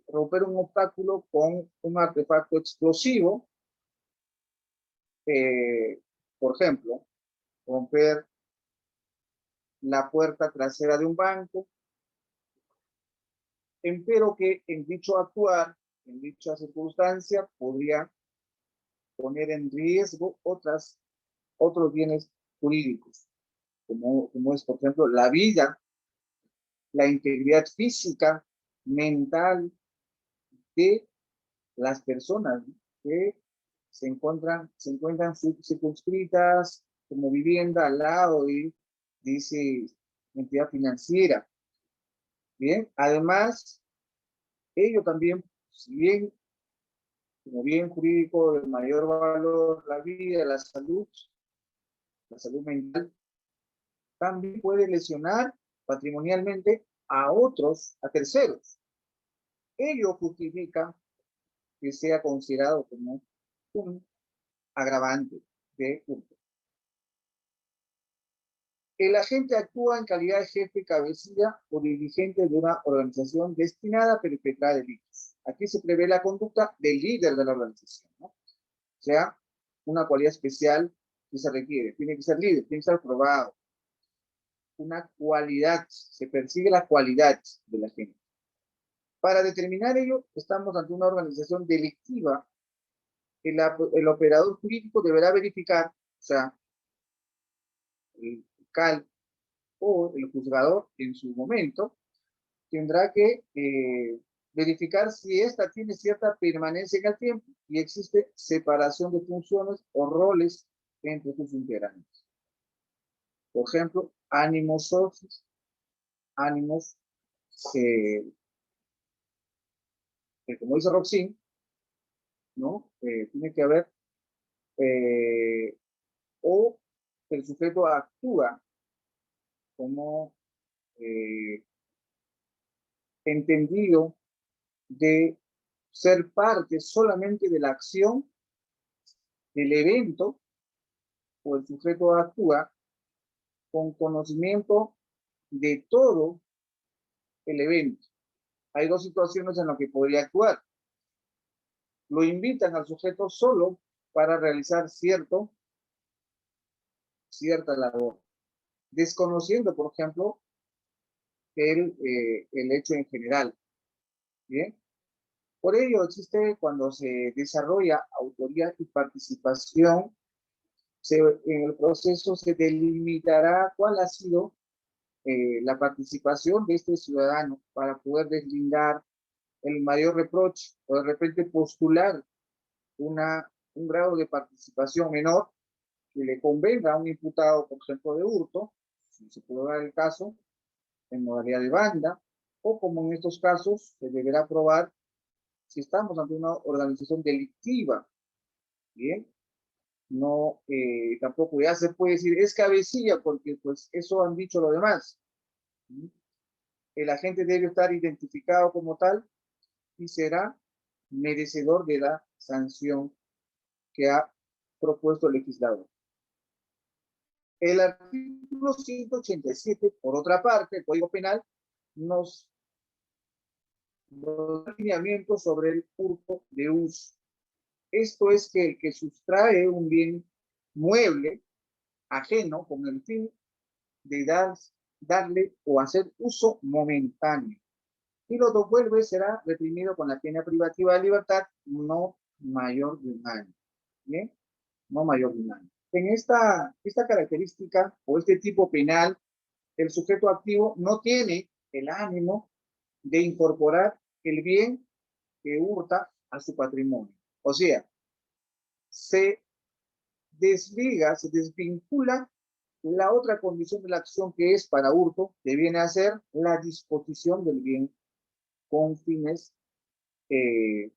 romper un obstáculo con un artefacto explosivo, por ejemplo, romper la puerta trasera de un banco, empero que en dicho actuar, en dicha circunstancia, podría poner en riesgo otros bienes jurídicos, como es, por ejemplo, la vida, la integridad física, mental de las personas, ¿no?, que se encuentran circunscritas como vivienda al lado de esa entidad financiera. Bien, además, ello también, si bien como bien jurídico de mayor valor, la vida, la salud mental, también puede lesionar patrimonialmente a otros, a terceros. Ello justifica que sea considerado como un agravante de hurto. El agente actúa en calidad de jefe, cabecilla o dirigente de una organización destinada a perpetrar delitos. Aquí se prevé la conducta del líder de la organización, ¿no? O sea, una cualidad especial que se requiere. Tiene que ser líder, tiene que ser aprobado. Una cualidad, se persigue la cualidad de la gente. Para determinar ello, estamos ante una organización delictiva. El operador jurídico deberá verificar, o sea, el fiscal o el juzgador en su momento tendrá que verificar si ésta tiene cierta permanencia en el tiempo y existe separación de funciones o roles entre sus integrantes. Por ejemplo, ánimos socios, ánimos como dice Roxin, ¿no? Tiene que haber, o el sujeto actúa como entendido de ser parte solamente de la acción del evento, o el sujeto actúa con conocimiento de todo el evento. Hay dos situaciones en las que podría actuar. Lo invitan al sujeto solo para realizar cierta labor, desconociendo, por ejemplo, el hecho en general. Bien. Por ello existe, cuando se desarrolla autoría y participación, en el proceso se delimitará cuál ha sido la participación de este ciudadano para poder deslindar el mayor reproche o de repente postular un grado de participación menor que le convenga a un imputado, por ejemplo, de hurto, si se puede dar el caso, en modalidad de banda, o como en estos casos se deberá probar si estamos ante una organización delictiva. Bien, no, tampoco ya se puede decir es cabecilla, porque pues eso han dicho los demás. El agente debe estar identificado como tal y será merecedor de la sanción que ha propuesto el legislador. El artículo 187, por otra parte, el Código Penal, nos da lineamientos sobre el hurto de uso. Esto es que el que sustrae un bien mueble ajeno con el fin de darle o hacer uso momentáneo, y lo devuelve, será reprimido con la pena privativa de libertad no mayor de un año. ¿Bien? No mayor de un año. En esta característica o este tipo penal, el sujeto activo no tiene el ánimo de incorporar el bien que hurta a su patrimonio. O sea, se desliga, se desvincula la otra condición de la acción, que es para hurto, que viene a ser la disposición del bien con fines de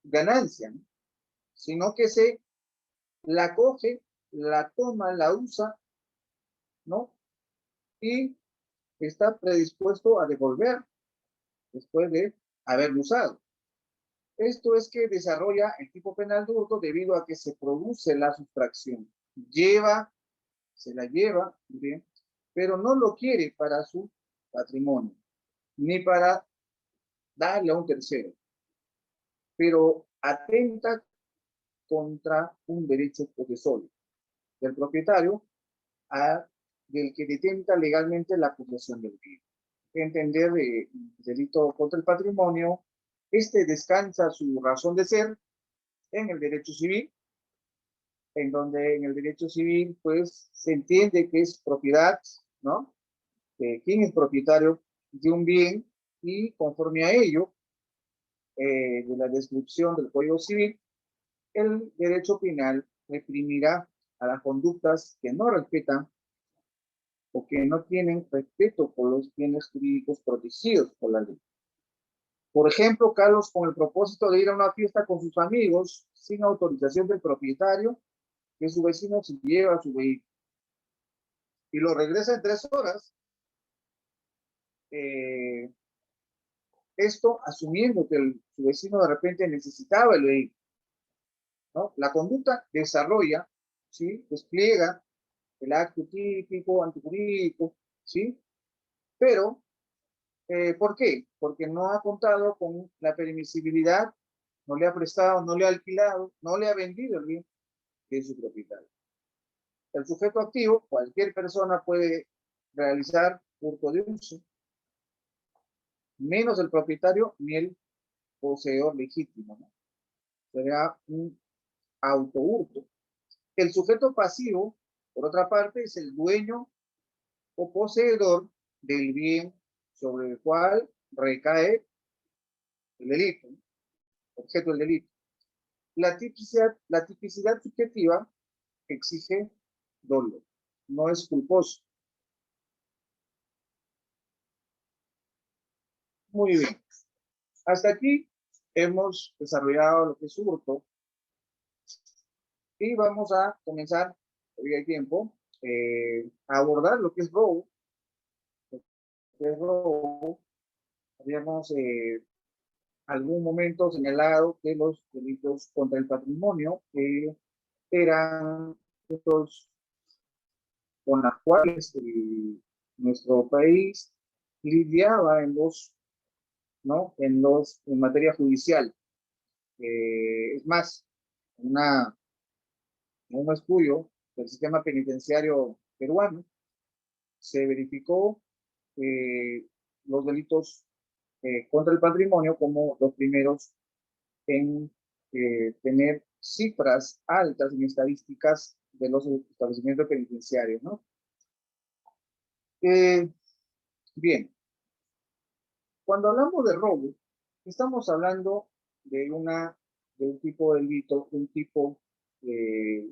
ganancia, ¿no?, sino que se la coge, la toma, la usa, ¿no?, y está predispuesto a devolver después de haberlo usado. Esto es que desarrolla el tipo penal de hurto debido a que se produce la sustracción. Se la lleva, bien, pero no lo quiere para su patrimonio, ni para darle a un tercero, pero atenta contra un derecho posesorio del propietario del que detenta legalmente la posesión del bien. Entender el delito contra el patrimonio, este descansa su razón de ser en el derecho civil, en donde en el derecho civil pues se entiende que es propiedad, ¿no? Quién es propietario de un bien y conforme a ello, de la descripción del Código Civil, el derecho penal reprimirá a las conductas que no respetan o que no tienen respeto por los bienes jurídicos protegidos por la ley. Por ejemplo, Carlos, con el propósito de ir a una fiesta con sus amigos, sin autorización del propietario, que su vecino se lleva su vehículo y lo regresa en 3 horas, esto asumiendo que su vecino de repente necesitaba el vehículo, ¿no? La conducta desarrolla, ¿sí? Despliega el acto típico, antijurídico, ¿sí? Pero, ¿por qué? Porque no ha contado con la permisibilidad, no le ha prestado, no le ha alquilado, no le ha vendido el bien de su propietario. El sujeto activo, cualquier persona puede realizar hurto de uso, menos el propietario ni el poseedor legítimo, ¿no? Será un autohurto. El sujeto pasivo, por otra parte, es el dueño o poseedor del bien sobre el cual recae el delito, ¿no? Objeto del delito. La tipicidad subjetiva exige dolo, no es culposo. Muy bien. Hasta aquí hemos desarrollado lo que es hurto y vamos a comenzar, hoy hay tiempo, a abordar lo que es robo. Lo que es robo, habíamos algún momento señalado que los delitos contra el patrimonio eran estos con los cuales nuestro país lidiaba ¿no? En materia judicial. Es más, en un estudio del sistema penitenciario peruano se verificó los delitos contra el patrimonio como los primeros en tener cifras altas en estadísticas de los establecimientos penitenciarios, ¿no? Bien, cuando hablamos de robo, estamos hablando de, de un tipo de delito, un tipo eh,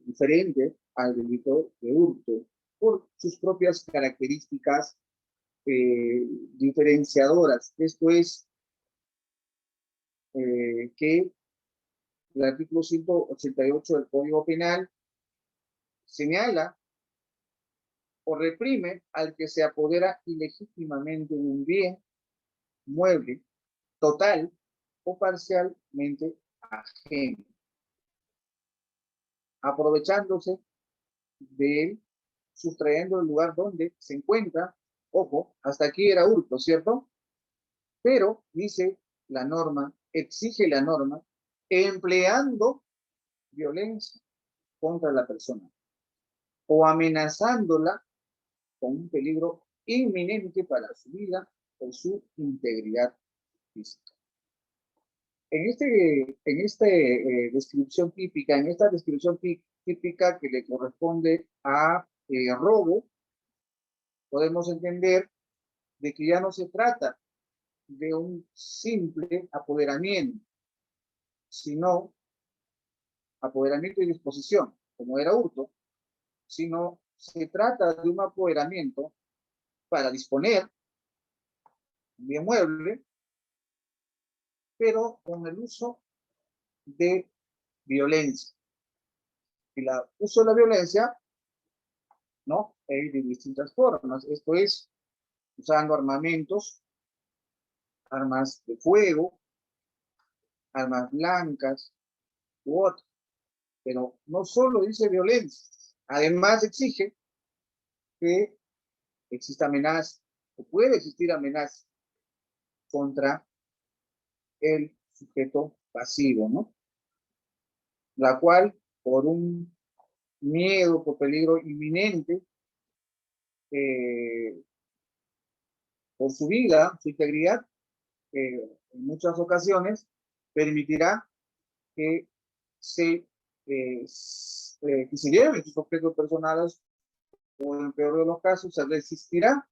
diferente al delito de hurto, por sus propias características diferenciadoras. Esto es que el artículo 188 del Código Penal señala o reprime al que se apodera ilegítimamente de un bien mueble, total o parcialmente ajeno, aprovechándose de él, sustrayendo el lugar donde se encuentra. Ojo, hasta aquí era hurto, ¿cierto? Pero dice la norma, exige la norma, empleando violencia contra la persona o amenazándola con un peligro inminente para su vida o su integridad física. En esta descripción típica que le corresponde a robo, podemos entender de que ya no se trata de un simple apoderamiento, sino apoderamiento y disposición, como era hurto, sino se trata de un apoderamiento para disponer un bien mueble, pero con el uso de violencia. Y el uso de la violencia ¿no? De distintas formas. Esto es usando armamentos, armas de fuego, armas blancas u otras. Pero no solo dice violencia, además exige que exista amenaza, o puede existir amenaza contra el sujeto pasivo, ¿no? La cual, por un miedo, por peligro inminente, por su vida, su integridad, en muchas ocasiones permitirá que que se lleven sus objetos personales o en el peor de los casos se resistirá,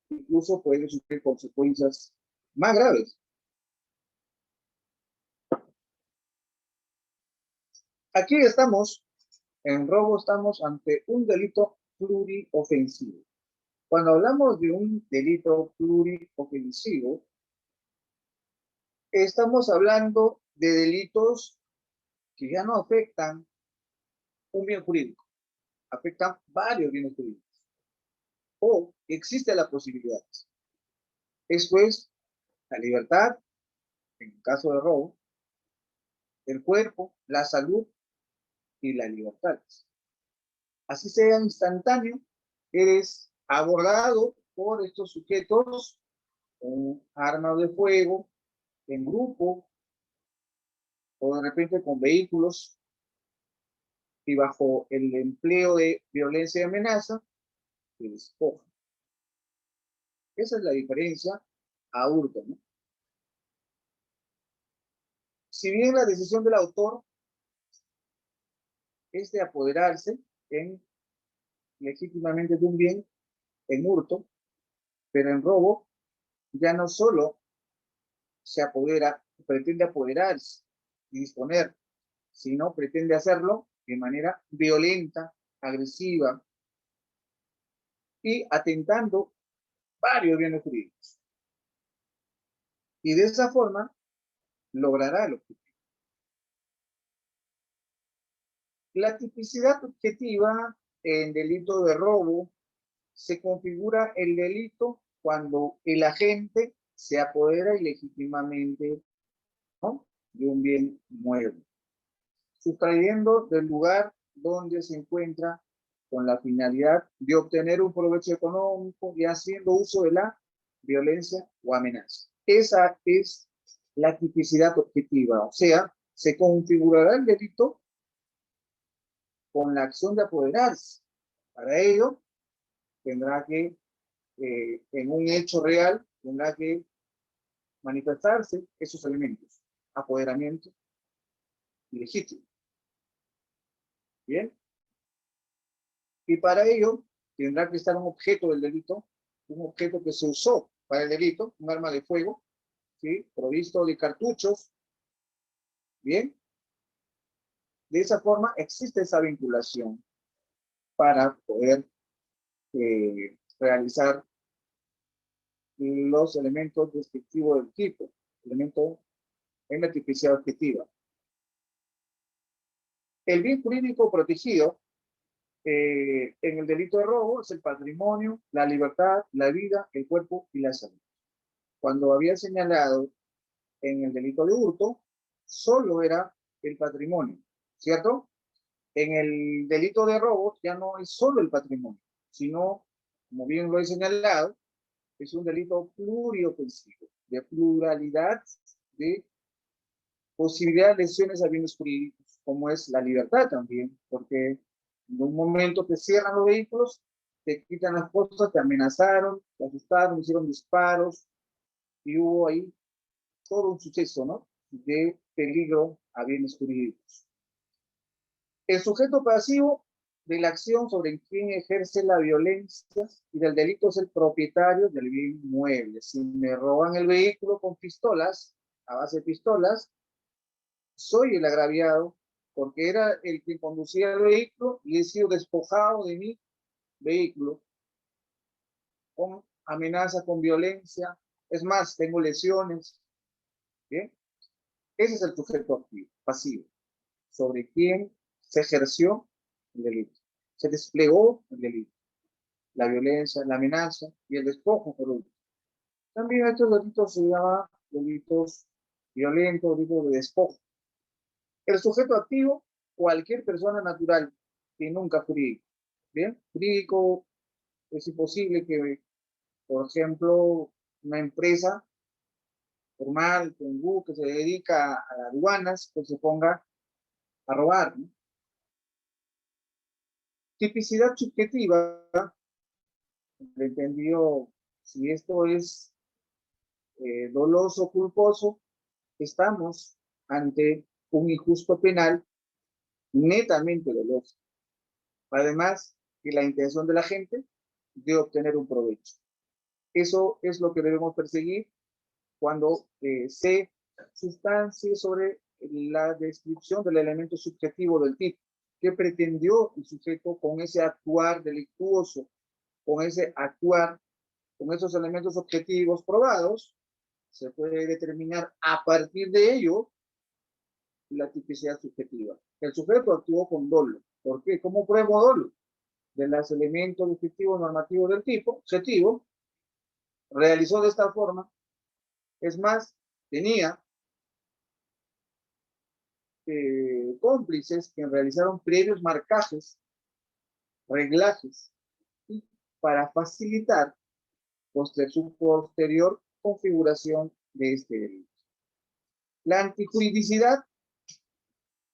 incluso puede sufrir consecuencias más graves. Aquí estamos, en robo estamos ante un delito pluriofensivo. Cuando hablamos de un delito pluriofensivo, estamos hablando de delitos que ya no afectan un bien jurídico, afectan varios bienes jurídicos. O existe la posibilidad. Esto es la libertad, en caso de robo, el cuerpo, la salud y la libertad. Así sea instantáneo, eres abordado por estos sujetos con armas de fuego, en grupo, o de repente con vehículos, y bajo el empleo de violencia y amenaza, te despojan. Esa es la diferencia a hurto, ¿no? Si bien la decisión del autor es de apoderarse legítimamente de un bien en hurto, pero en robo ya no solo se apodera, pretende apoderarse y disponer, sino pretende hacerlo de manera violenta, agresiva y atentando varios bienes jurídicos. Y de esa forma logrará el objetivo. La tipicidad objetiva en delito de robo se configura el delito cuando el agente se apodera ilegítimamente, ¿no?, de un bien mueble, sustrayendo del lugar donde se encuentra con la finalidad de obtener un provecho económico y haciendo uso de la violencia o amenaza. Esa es la tipicidad objetiva, o sea, se configurará el delito con la acción de apoderarse. Para ello, tendrá que, en un hecho real, tendrá que manifestarse esos elementos: apoderamiento ilegítimo. Bien. Y para ello tendrá que estar un objeto del delito, un objeto que se usó para el delito, un arma de fuego, ¿sí?, provisto de cartuchos. Bien. De esa forma existe esa vinculación para poder realizar los elementos descriptivos del tipo, elemento en la tipicidad objetiva. El bien jurídico protegido en el delito de robo es el patrimonio, la libertad, la vida, el cuerpo y la salud. Cuando había señalado en el delito de hurto, solo era el patrimonio, ¿cierto? En el delito de robo ya no es solo el patrimonio, sino, como bien lo he señalado, es un delito pluriofensivo, de pluralidad de posibilidad de lesiones a bienes jurídicos, como es la libertad también, porque en un momento te cierran los vehículos, te quitan las cosas, te amenazaron, te asustaron, hicieron disparos, y hubo ahí todo un suceso, ¿no?, de peligro a bienes jurídicos. El sujeto pasivo de la acción sobre quien ejerce la violencia y del delito es el propietario del bien mueble. Si me roban el vehículo con pistolas, a base de pistolas, soy el agraviado porque era el que conducía el vehículo y he sido despojado de mi vehículo con amenaza, con violencia. Es más, tengo lesiones. ¿Bien? Ese es el sujeto activo, pasivo, sobre quien se ejerció el delito, se desplegó el delito. la violencia, la amenaza y el despojo, por último. También estos delitos se llaman delitos violentos, delitos de despojo. El sujeto activo, cualquier persona natural que nunca jurídico. Bien, jurídico es imposible que, por ejemplo, una empresa formal, que se dedica a aduanas, pues se ponga a robar, ¿no? Tipicidad subjetiva, entendido si esto es doloso o culposo, estamos ante un injusto penal netamente doloso. Además, que la intención de la gente de obtener un provecho. Eso es lo que debemos perseguir cuando se sustancie sobre la descripción del elemento subjetivo del tipo. ¿Qué pretendió el sujeto con ese actuar delictuoso, con ese actuar, con esos elementos objetivos probados? Se puede determinar a partir de ello la tipicidad subjetiva. El sujeto actuó con dolo. ¿Por qué? ¿Cómo pruebo dolo? De los elementos objetivos normativos del tipo objetivo, realizó de esta forma. Es más, tenía cómplices que realizaron previos marcajes, reglajes, para facilitar su posterior configuración de este delito. La antijuridicidad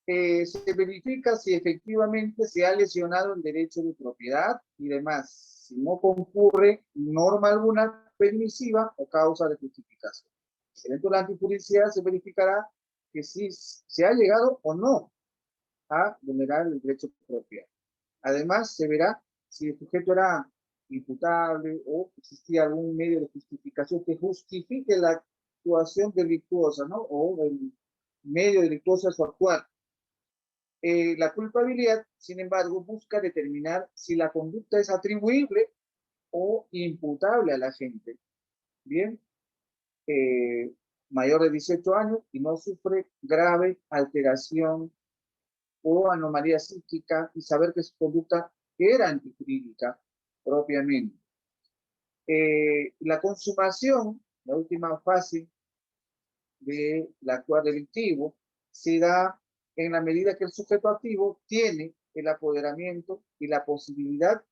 se verifica si efectivamente se ha lesionado el derecho de propiedad y demás, si no concurre norma alguna permisiva o causa de justificación. Dentro de la antijuridicidad se verificará que si se ha llegado o no a vulnerar el derecho de propiedad. Además, se verá si el sujeto era imputable o existía algún medio de justificación que justifique la actuación delictuosa, ¿no? O el medio delictuoso de su actuar. La culpabilidad, sin embargo, busca determinar si la conducta es atribuible o imputable a la gente. Bien, mayor de 18 años y no sufre grave alteración o anomalía psíquica y saber que su conducta era antijurídica propiamente. La consumación, la última fase del actuar delictivo, se da en la medida que el sujeto activo tiene el apoderamiento y la posibilidad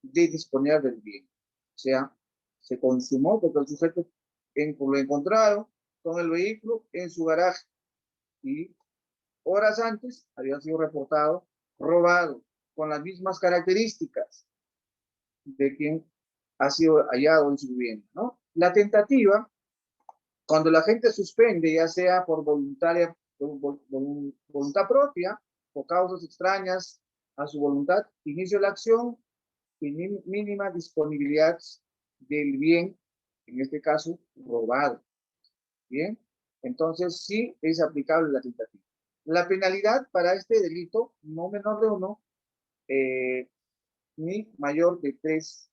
de disponer del bien. O sea, se consumó porque el sujeto lo encontraron con el vehículo en su garaje y horas antes había sido reportado robado con las mismas características de quien ha sido hallado en su vivienda, ¿no? La tentativa, cuando la gente suspende, ya sea por voluntad propia o causas extrañas a su voluntad, inicio la acción y mínima disponibilidad del bien, en este caso, robado. Bien, entonces sí es aplicable la tentativa. La penalidad para este delito, no menor de 1, ni mayor de 3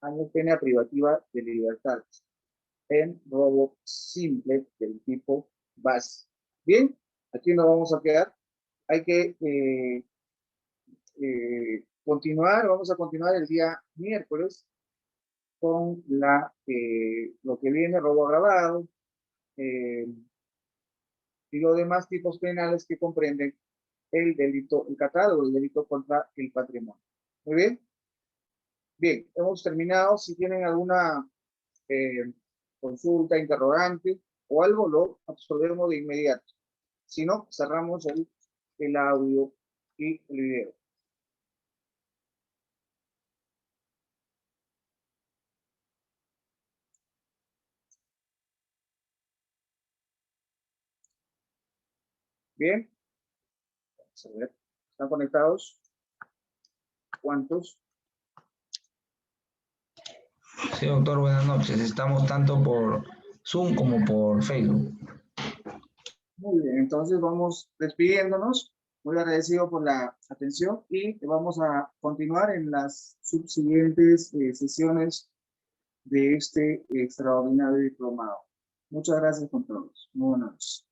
años pena privativa de libertad en robo simple del tipo base. Bien, aquí nos vamos a quedar. Hay que vamos a continuar el día miércoles con lo que viene, robo agravado, y los demás tipos penales que comprenden el delito, el catálogo del delito contra el patrimonio. Muy bien. Bien, hemos terminado. Si tienen alguna consulta, interrogante o algo, lo absolvemos de inmediato. Si no, cerramos el audio y el video. Bien. Vamos a ver. ¿Están conectados? ¿Cuántos? Sí, doctor, buenas noches. Estamos tanto por Zoom como por Facebook. Muy bien, entonces vamos despidiéndonos. Muy agradecido por la atención y vamos a continuar en las subsiguientes sesiones de este extraordinario diplomado. Muchas gracias con todos. Muy buenas noches.